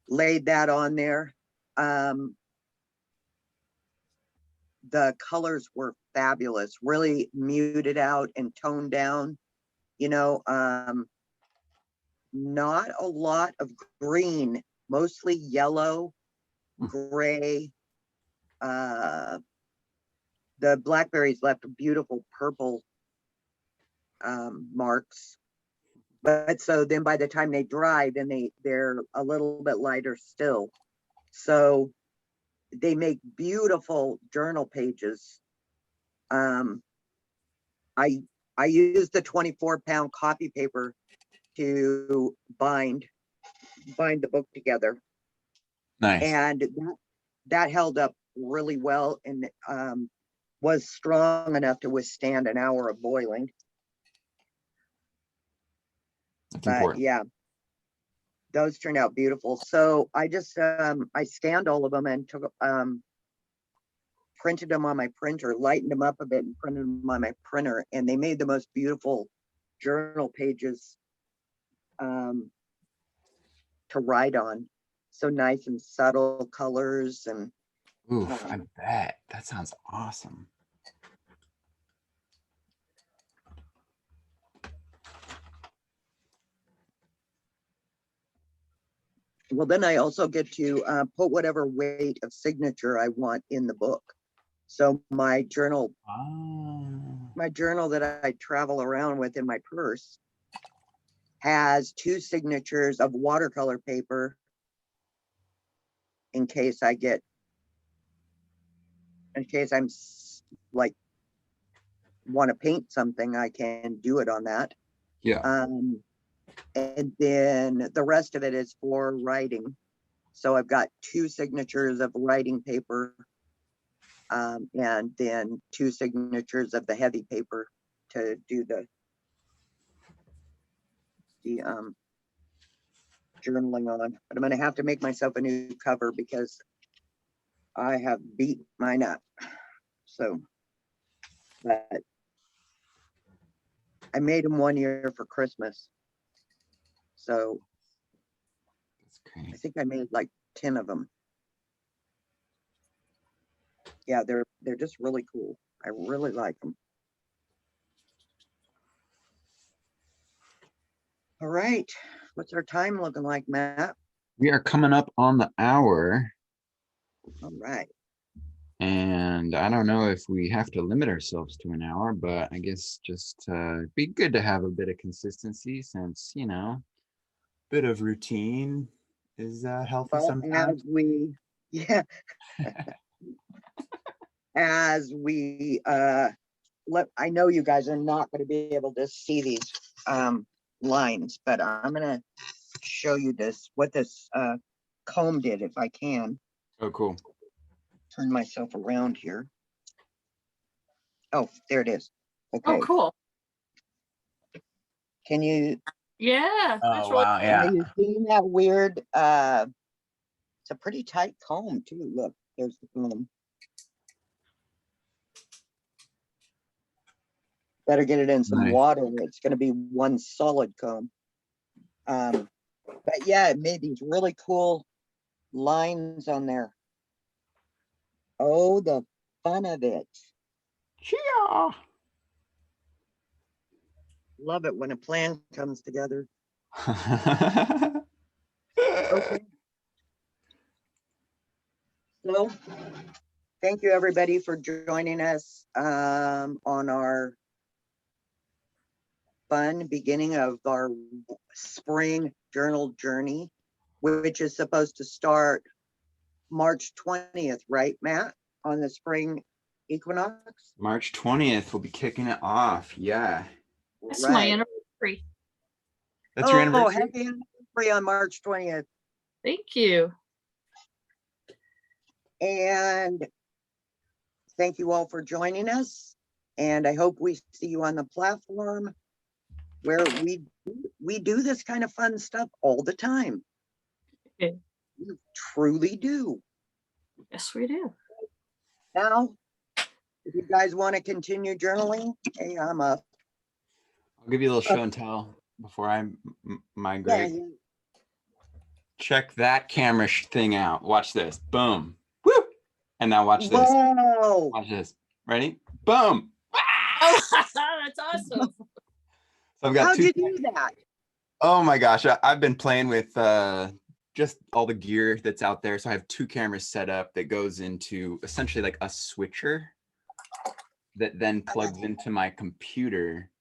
Speaker 1: laid that on there. Um, the colors were fabulous, really muted out and toned down, you know, um, not a lot of green, mostly yellow, gray. Uh, the blackberries left beautiful purple marks. But so then by the time they dry, then they're a little bit lighter still. So they make beautiful journal pages. Um, I I used the 24-pound copy paper to bind the book together,
Speaker 2: Nice.
Speaker 1: and that held up really well and was strong enough to withstand an hour of boiling.
Speaker 2: That's
Speaker 1: But
Speaker 2: important.
Speaker 1: yeah, those turned out beautiful. So I just I scanned all of them and took printed them on my printer, lightened them up a bit and printed them on my printer, and they made the most beautiful journal pages to write on. So nice and subtle colors and
Speaker 2: Oof, I
Speaker 1: um,
Speaker 2: bet. That sounds awesome.
Speaker 1: well, then I also get to put whatever weight of signature I want in the book. So
Speaker 2: Oh.
Speaker 1: my journal that I travel around with in my purse has 2 signatures of watercolor paper in case I'm like want to paint something, I can do it on that.
Speaker 2: Yeah.
Speaker 1: And then the rest of it is for writing. So I've got 2 signatures of writing paper, and then 2 signatures of the heavy paper to do the journaling on, but I'm gonna have to make myself a new cover because I have beat mine up. So, but I made them 1 year for Christmas. So
Speaker 2: That's
Speaker 1: I
Speaker 2: great.
Speaker 1: think I made like 10 of them. Yeah, they're just really cool. I really like them. All right, what's our time looking like, Matt?
Speaker 2: We are coming up on the hour,
Speaker 1: All right.
Speaker 2: and I don't know if we have to limit ourselves to an hour, but I guess just be good to have a bit of consistency since, you know, bit of routine is healthy
Speaker 1: Well,
Speaker 2: sometimes.
Speaker 1: yeah, as we I know you guys are not going to be able to see these lines, but I'm going to show you what this comb did if I can.
Speaker 2: Oh, cool.
Speaker 1: Turn myself around here. Oh, there it is.
Speaker 4: Oh,
Speaker 1: Okay.
Speaker 4: cool.
Speaker 1: Can you
Speaker 4: Yeah. That's
Speaker 2: Oh,
Speaker 4: really
Speaker 2: wow.
Speaker 1: are
Speaker 2: Yeah.
Speaker 1: you seeing that weird it's a pretty tight comb too. Look, there's the comb. Better get it in some
Speaker 2: Nice.
Speaker 1: water. It's going to be one solid comb. But yeah, it made these really cool lines on there. Oh, the fun of it.
Speaker 2: Cheer.
Speaker 1: Love it when a plan comes together. Okay. So, thank you everybody for joining us on our fun beginning of our spring journal journey, which is supposed to start March 20th, right, Matt? On the spring equinox?
Speaker 2: March 20th, we'll be kicking it off. Yeah.
Speaker 4: That's my
Speaker 1: Right.
Speaker 4: anniversary.
Speaker 2: That's your
Speaker 1: Oh,
Speaker 2: anniversary?
Speaker 1: happy anniversary on March 20th.
Speaker 4: Thank you.
Speaker 1: And thank you all for joining us. And I hope we see you on the platform where we do this kind of fun stuff all the time.
Speaker 4: Okay.
Speaker 1: We truly do.
Speaker 4: Yes, we do.
Speaker 1: Now, if you guys want to continue journaling, hey, I'm up.
Speaker 2: I'll give you a little show and tell before I migrate.
Speaker 1: Yeah,
Speaker 2: Check that camera thing out. Watch this. Boom. Woo! And now watch this.
Speaker 1: whoa.
Speaker 2: Watch this. Ready? Boom.
Speaker 4: Oh, that's awesome.
Speaker 2: So I've got
Speaker 1: How'd
Speaker 2: two.
Speaker 1: you do that?
Speaker 2: Oh my gosh. I've been playing with just all the gear that's out there. So I have two cameras set up that goes into essentially like a switcher that then plugs into my computer.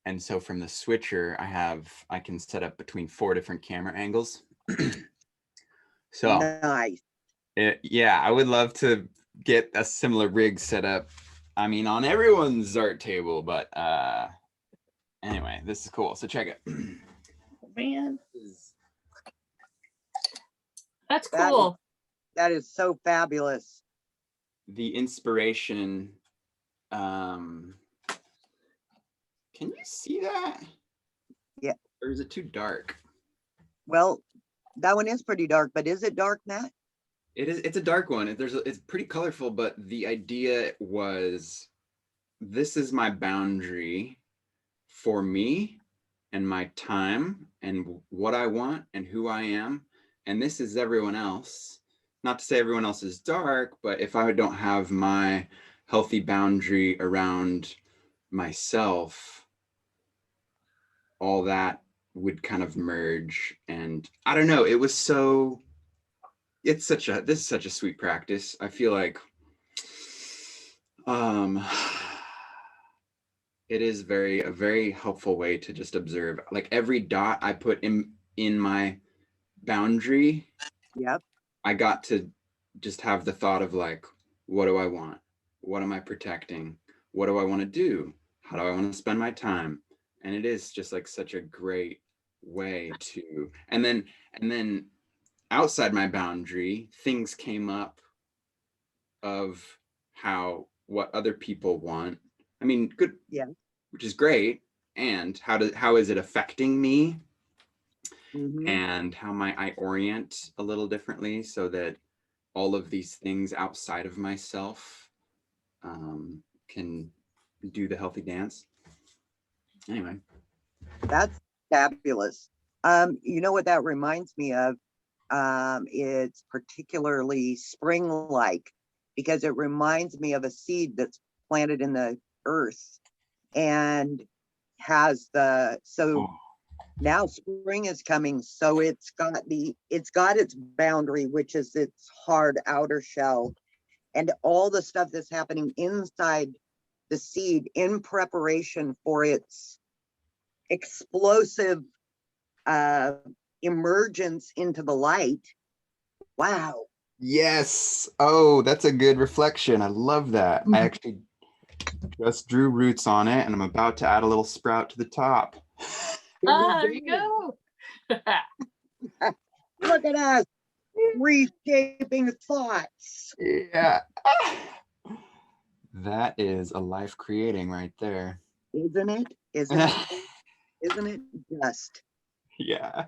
Speaker 2: And so from the switcher, I can set up between 4 different camera angles. So
Speaker 1: Nice.
Speaker 2: yeah, I would love to get a similar rig set up. I mean, on everyone's art table, but anyway, this is cool. So check it.
Speaker 4: Man, that's
Speaker 1: That
Speaker 4: cool.
Speaker 1: That is so fabulous.
Speaker 2: The inspiration. Can you see that?
Speaker 1: Yeah.
Speaker 2: Or is it too dark?
Speaker 1: Well, that one is pretty dark, but is it dark, Matt?
Speaker 2: It is. It's a dark one. It's pretty colorful, but the idea was, this is my boundary for me and my time and what I want and who I am. And this is everyone else. Not to say everyone else is dark, but if I don't have my healthy boundary around myself, all that would kind of merge. And I don't know, this is such a sweet practice. I feel like it is a very helpful way to just observe. Like every dot I put in my boundary,
Speaker 1: Yep.
Speaker 2: I got to just have the thought of like, what do I want? What am I protecting? What do I want to do? How do I want to spend my time? And it is just like such a great way to, and then outside my boundary, things came up of what other people want. I mean, good.
Speaker 1: Yeah.
Speaker 2: Which is great. And how is it affecting me?
Speaker 1: Mhm.
Speaker 2: and how I orient a little differently so that all of these things outside of myself can do the healthy dance. Anyway.
Speaker 1: That's fabulous. You know what that reminds me of? It's particularly spring-like because it reminds me of a seed that's planted in the earth and has so
Speaker 2: Oh,
Speaker 1: now spring is coming, so it's got its boundary, which is its hard outer shell, and all the stuff that's happening inside the seed in preparation for its explosive uh emergence into the light. Wow.
Speaker 2: yes. Oh, that's a good reflection. I love that. I actually just drew roots on it and I'm about to add a little sprout to the top.
Speaker 4: There you go.
Speaker 1: Look at us reshaping thoughts.
Speaker 2: Yeah. That is a life creating right there.
Speaker 1: Isn't it? Isn't it? Isn't it just?
Speaker 2: Yeah.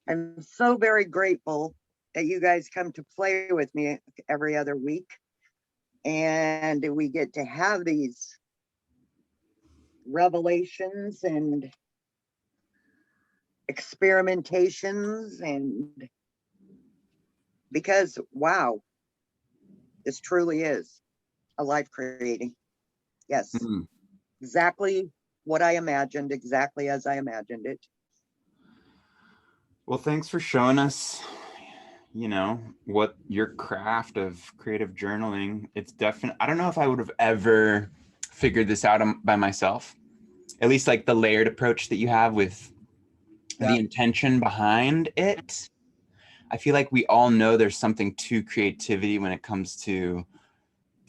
Speaker 1: I'm so very grateful that you guys come to play with me every other week. And we get to have these revelations and experimentations, and because wow, this truly is a life creating. Yes,
Speaker 2: Mm.
Speaker 1: exactly what I imagined, exactly as I imagined it.
Speaker 2: Well, thanks for showing us, what your craft of creative journaling. It's definitely, I don't know if I would have ever figured this out by myself. At least like the layered approach that you have with
Speaker 1: Yeah.
Speaker 2: the intention behind it. I feel like we all know there's something to creativity when it comes to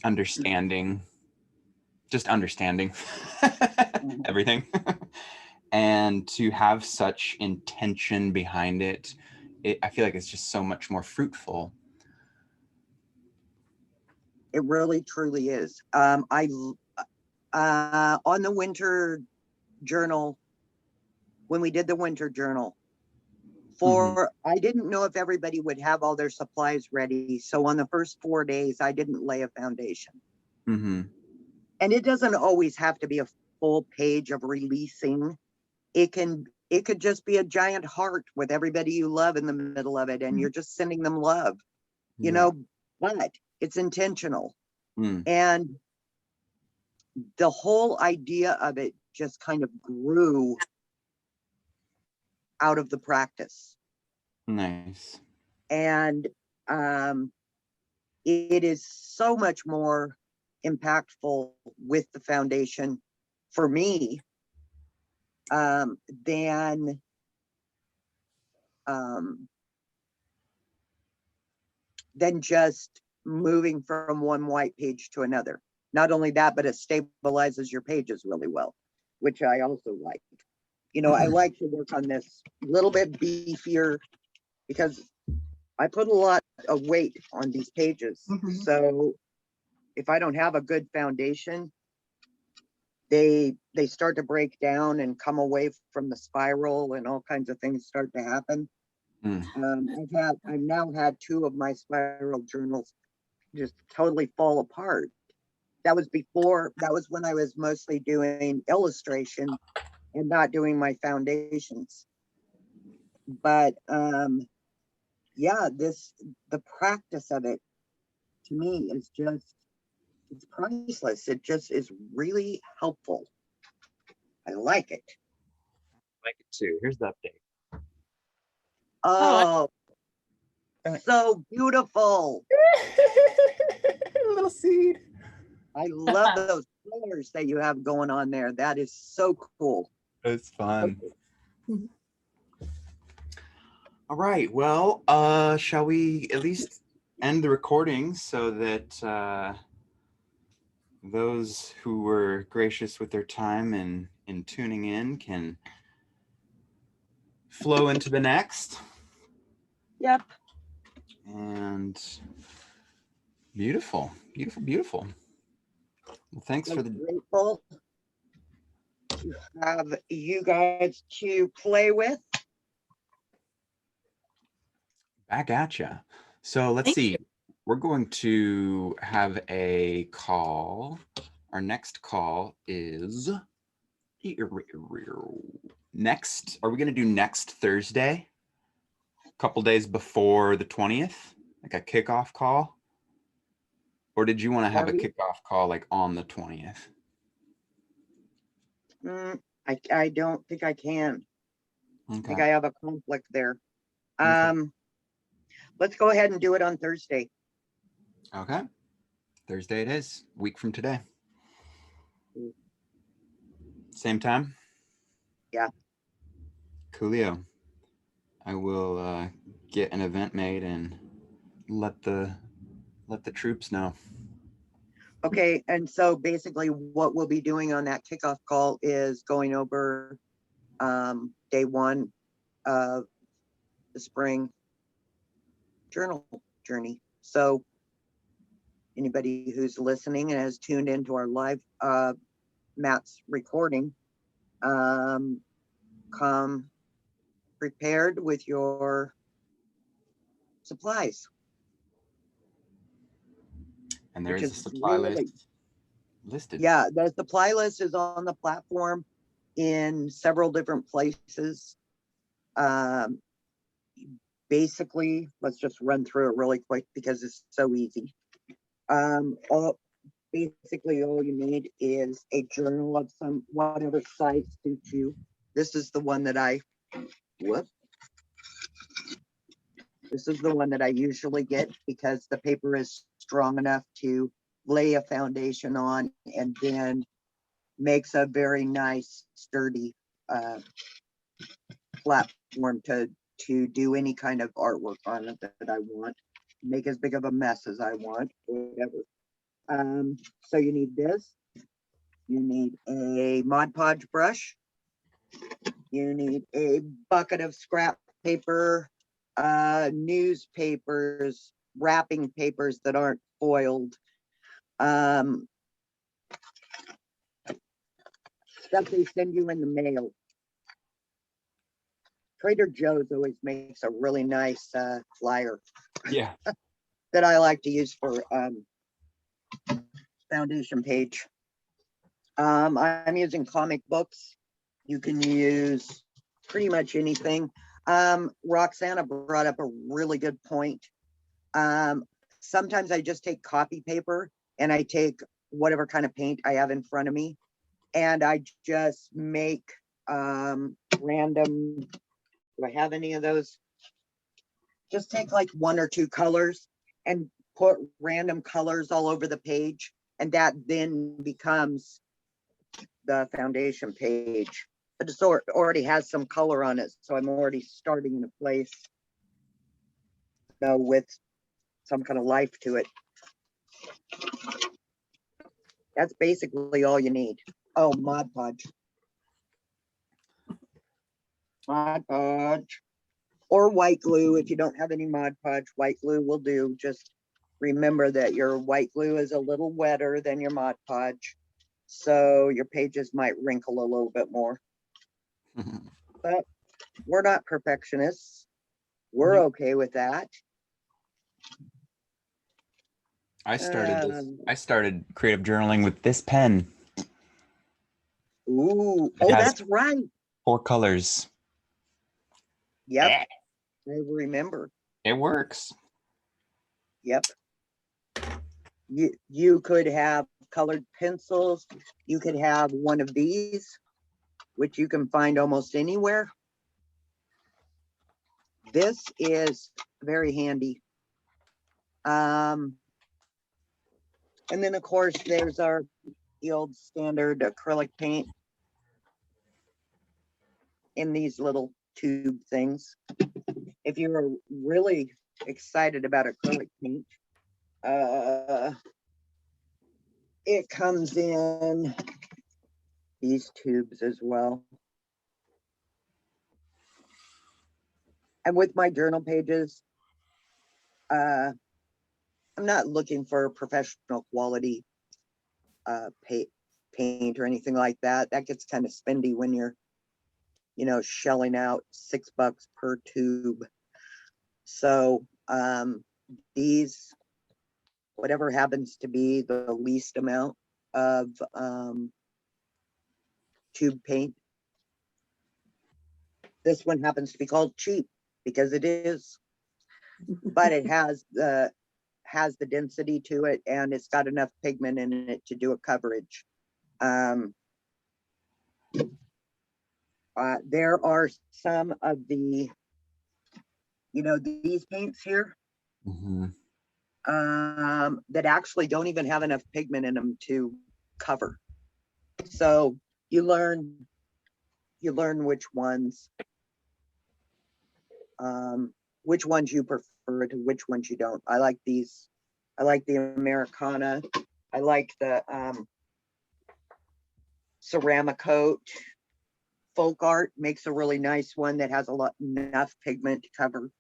Speaker 2: understanding, just understanding everything. And to have such intention behind it, I feel like it's just so much more fruitful.
Speaker 1: It really truly is. On the winter journal, when we did the winter journal, I didn't know if everybody would have all their supplies ready. So on the first 4 days, I didn't lay a foundation.
Speaker 2: Mm-hmm.
Speaker 1: And it doesn't always have to be a full page of releasing. It could just be a giant heart with everybody you love in the middle of it, and you're just sending them love, but it's intentional.
Speaker 2: Mm.
Speaker 1: And the whole idea of it just kind of grew out of the practice.
Speaker 2: Nice.
Speaker 1: And it is so much more impactful with the foundation for me than just moving from one white page to another. Not only that, but it stabilizes your pages really well, which I also like. I like to work on this a little bit beefier because I put a lot of weight on these pages. So if I don't have a good foundation, they start to break down and come away from the spiral, and all kinds of things start to happen. I've now had 2 of my spiral journals just totally fall apart. That was when I was mostly doing illustration and not doing my foundations. But yeah, the practice of it to me is it's priceless. It just is really helpful. I like it.
Speaker 2: I like it too. Here's the update.
Speaker 1: Oh, so beautiful.
Speaker 2: Little seed.
Speaker 1: I love those colors that you have going on there. That is so cool.
Speaker 2: It's fun. All right. Well, shall we at least end the recording so that those who were gracious with their time and in tuning in can flow into the next?
Speaker 1: Yep.
Speaker 2: And beautiful, beautiful, beautiful. Well, thanks for
Speaker 1: I'm
Speaker 2: the
Speaker 1: grateful to have you guys to play with.
Speaker 2: Back at ya. So let's
Speaker 4: Thank
Speaker 2: see. We're going to have a call. Our next call is next. Are we going to do next Thursday? A couple days before the 20th, like a kickoff call? Or did you want to have a kickoff call like on the 20th?
Speaker 1: I don't think I can. I think
Speaker 2: Okay.
Speaker 1: I have a conflict there.
Speaker 2: Okay.
Speaker 1: Let's go ahead and do it on Thursday.
Speaker 2: Okay. Thursday it is, a week from today. Same time?
Speaker 1: Yeah.
Speaker 2: Coolio. I will get an event made and let the troops know.
Speaker 1: Okay, and so basically what we'll be doing on that kickoff call is going over day one of the spring journal journey. So anybody who's listening and has tuned into our live Matt's recording, come prepared with your supplies.
Speaker 2: And
Speaker 1: Which
Speaker 2: there's a
Speaker 1: is
Speaker 2: supply
Speaker 1: really,
Speaker 2: list listed.
Speaker 1: yeah, the supply list is on the platform in several different places. Basically, let's just run through it really quick because it's so easy. Basically all you need is a journal of some whatever size suits you. This is the one that this is the one that I usually get because the paper is strong enough to lay a foundation on and then makes a very nice sturdy platform to do any kind of artwork on it that I want, make as big of a mess as I want, whatever. So you need this, you need a Mod Podge brush, you need a bucket of scrap paper, newspapers, wrapping papers that aren't foiled, stuff they send you in the mail. Trader Joe's always makes a really nice flyer
Speaker 2: Yeah.
Speaker 1: that I like to use for foundation page. I'm using comic books. You can use pretty much anything. Roxanna brought up a really good point. Sometimes I just take copy paper and I take whatever kind of paint I have in front of me and I just make random, do I have any of those? Just take like one or two colors and put random colors all over the page. And that then becomes the foundation page. It just already has some color on it. So I'm already starting in a place with some kind of life to it. That's basically all you need. Oh, Mod Podge. Mod Podge. Or white glue. If you don't have any Mod Podge, white glue will do. Just remember that your white glue is a little wetter than your Mod Podge. So your pages might wrinkle a little bit more. But we're not perfectionists. We're okay with that.
Speaker 2: I started creative journaling with this pen.
Speaker 1: Ooh,
Speaker 2: It has
Speaker 1: that's right.
Speaker 2: 4 colors.
Speaker 1: Yep, I remember.
Speaker 2: It works.
Speaker 1: Yep. You could have colored pencils. You could have one of these, which you can find almost anywhere. This is very handy. And then of course there's the old standard acrylic paint in these little tube things. If you're really excited about acrylic paint, it comes in these tubes as well. And with my journal pages, I'm not looking for professional quality paint or anything like that. That gets kind of spendy when you're, shelling out $6 per tube. So these, whatever happens to be the least amount of tube paint. This one happens to be called cheap because it is, but it has the density to it, and it's got enough pigment in it to do a coverage. There are some of the, these paints here, that actually don't even have enough pigment in them to cover. So you learn which ones you prefer to which ones you don't. I like these. I like the Americana. I like the ceramic coat. Folk art makes a really nice one that has enough pigment to cover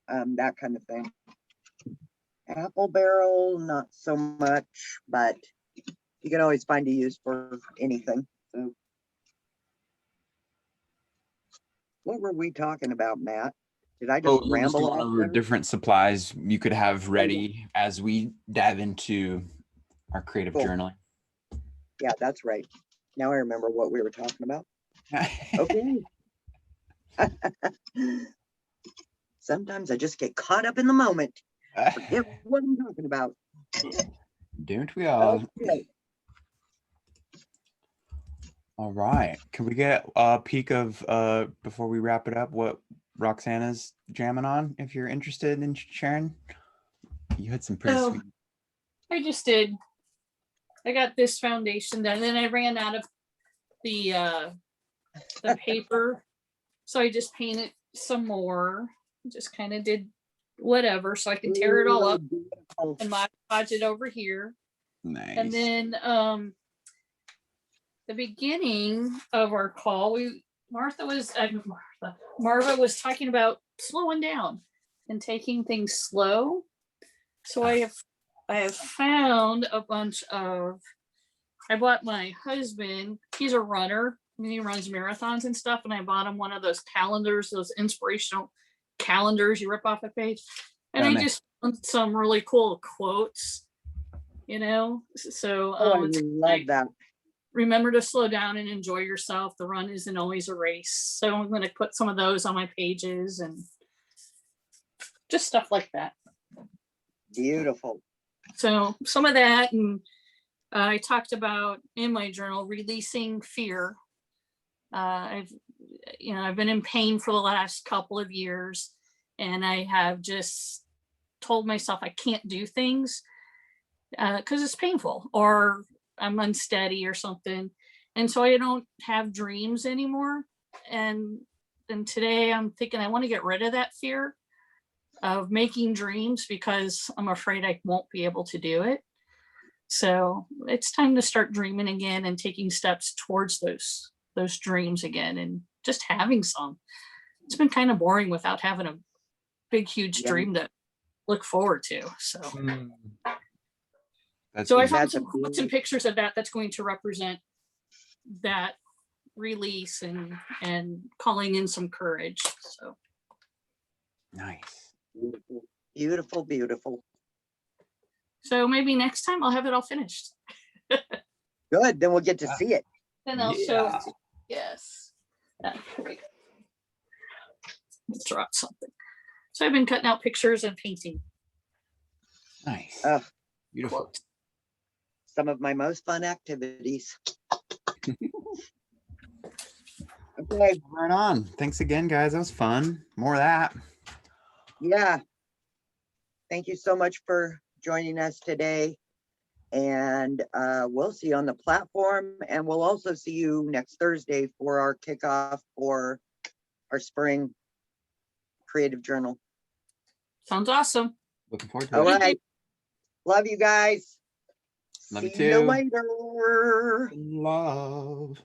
Speaker 1: that kind of thing. Apple barrel, not so much, but you can always find a use for anything. So, what were we talking about, Matt? Did I just
Speaker 2: Oh, we're just
Speaker 1: ramble
Speaker 2: going
Speaker 1: off
Speaker 2: over
Speaker 1: there?
Speaker 2: different supplies you could have ready as we dive into our creative
Speaker 1: Cool.
Speaker 2: journaling.
Speaker 1: Yeah, that's right. Now I remember what we were talking about. Okay. Sometimes I just get caught up in the moment. Forget what I'm talking about.
Speaker 2: Don't we all?
Speaker 1: Okay.
Speaker 2: All right. Can we get a peek of, before we wrap it up, what Roxanna's jamming on, if you're interested in sharing? You had some pretty
Speaker 4: Oh,
Speaker 2: sweet.
Speaker 4: I just did. I got this foundation done, and then I ran out of the paper, so I just painted some more. Just kind of did whatever, so I can tear it all up
Speaker 1: Beautiful.
Speaker 4: and modify it over here.
Speaker 2: Nice.
Speaker 4: And then the beginning of our call, Marva was talking about slowing down and taking things slow. So I have found a bunch of, I bought my husband, he's a runner, and he runs marathons and stuff, and I bought him one of those calendars, those inspirational calendars you rip off a page. And I
Speaker 2: nice.
Speaker 4: just found some really cool quotes, so
Speaker 1: Oh, I
Speaker 4: it's
Speaker 1: love
Speaker 4: like,
Speaker 1: that.
Speaker 4: remember to slow down and enjoy yourself. The run isn't always a race. So I'm going to put some of those on my pages and just stuff like that.
Speaker 1: Beautiful.
Speaker 4: So some of that, and I talked about in my journal releasing fear. I've been in pain for the last couple of years, and I have just told myself I can't do things because it's painful, or I'm unsteady or something. And so I don't have dreams anymore. And today I'm thinking I want to get rid of that fear of making dreams because I'm afraid I won't be able to do it. So it's time to start dreaming again and taking steps towards those dreams again, and just having some. It's been kind of boring without having a big, huge dream to look forward to. So
Speaker 2: That's
Speaker 4: I
Speaker 2: easy.
Speaker 4: found some quotes and pictures of that that's going to represent that release and calling in some courage. So
Speaker 2: Nice.
Speaker 1: Beautiful. Beautiful, beautiful.
Speaker 4: so maybe next time I'll have it all finished.
Speaker 1: Good. Then we'll get to see it.
Speaker 4: Then I'll show
Speaker 2: Yeah.
Speaker 4: it to, yes. Here we go. Let's draw out something. So I've been cutting out pictures and painting
Speaker 2: Nice. Beautiful.
Speaker 4: quotes.
Speaker 1: Some of my most fun activities. Okay.
Speaker 2: Right on. Thanks again, guys. That was fun. More of that.
Speaker 1: Yeah. Thank you so much for joining us today. And we'll see you on the platform. And we'll also see you next Thursday for our kickoff for our spring creative journal.
Speaker 4: Sounds awesome.
Speaker 2: Looking forward to
Speaker 1: All
Speaker 2: it.
Speaker 1: right. Love you guys.
Speaker 2: Love you
Speaker 1: See you
Speaker 2: too.
Speaker 1: later.
Speaker 2: Love.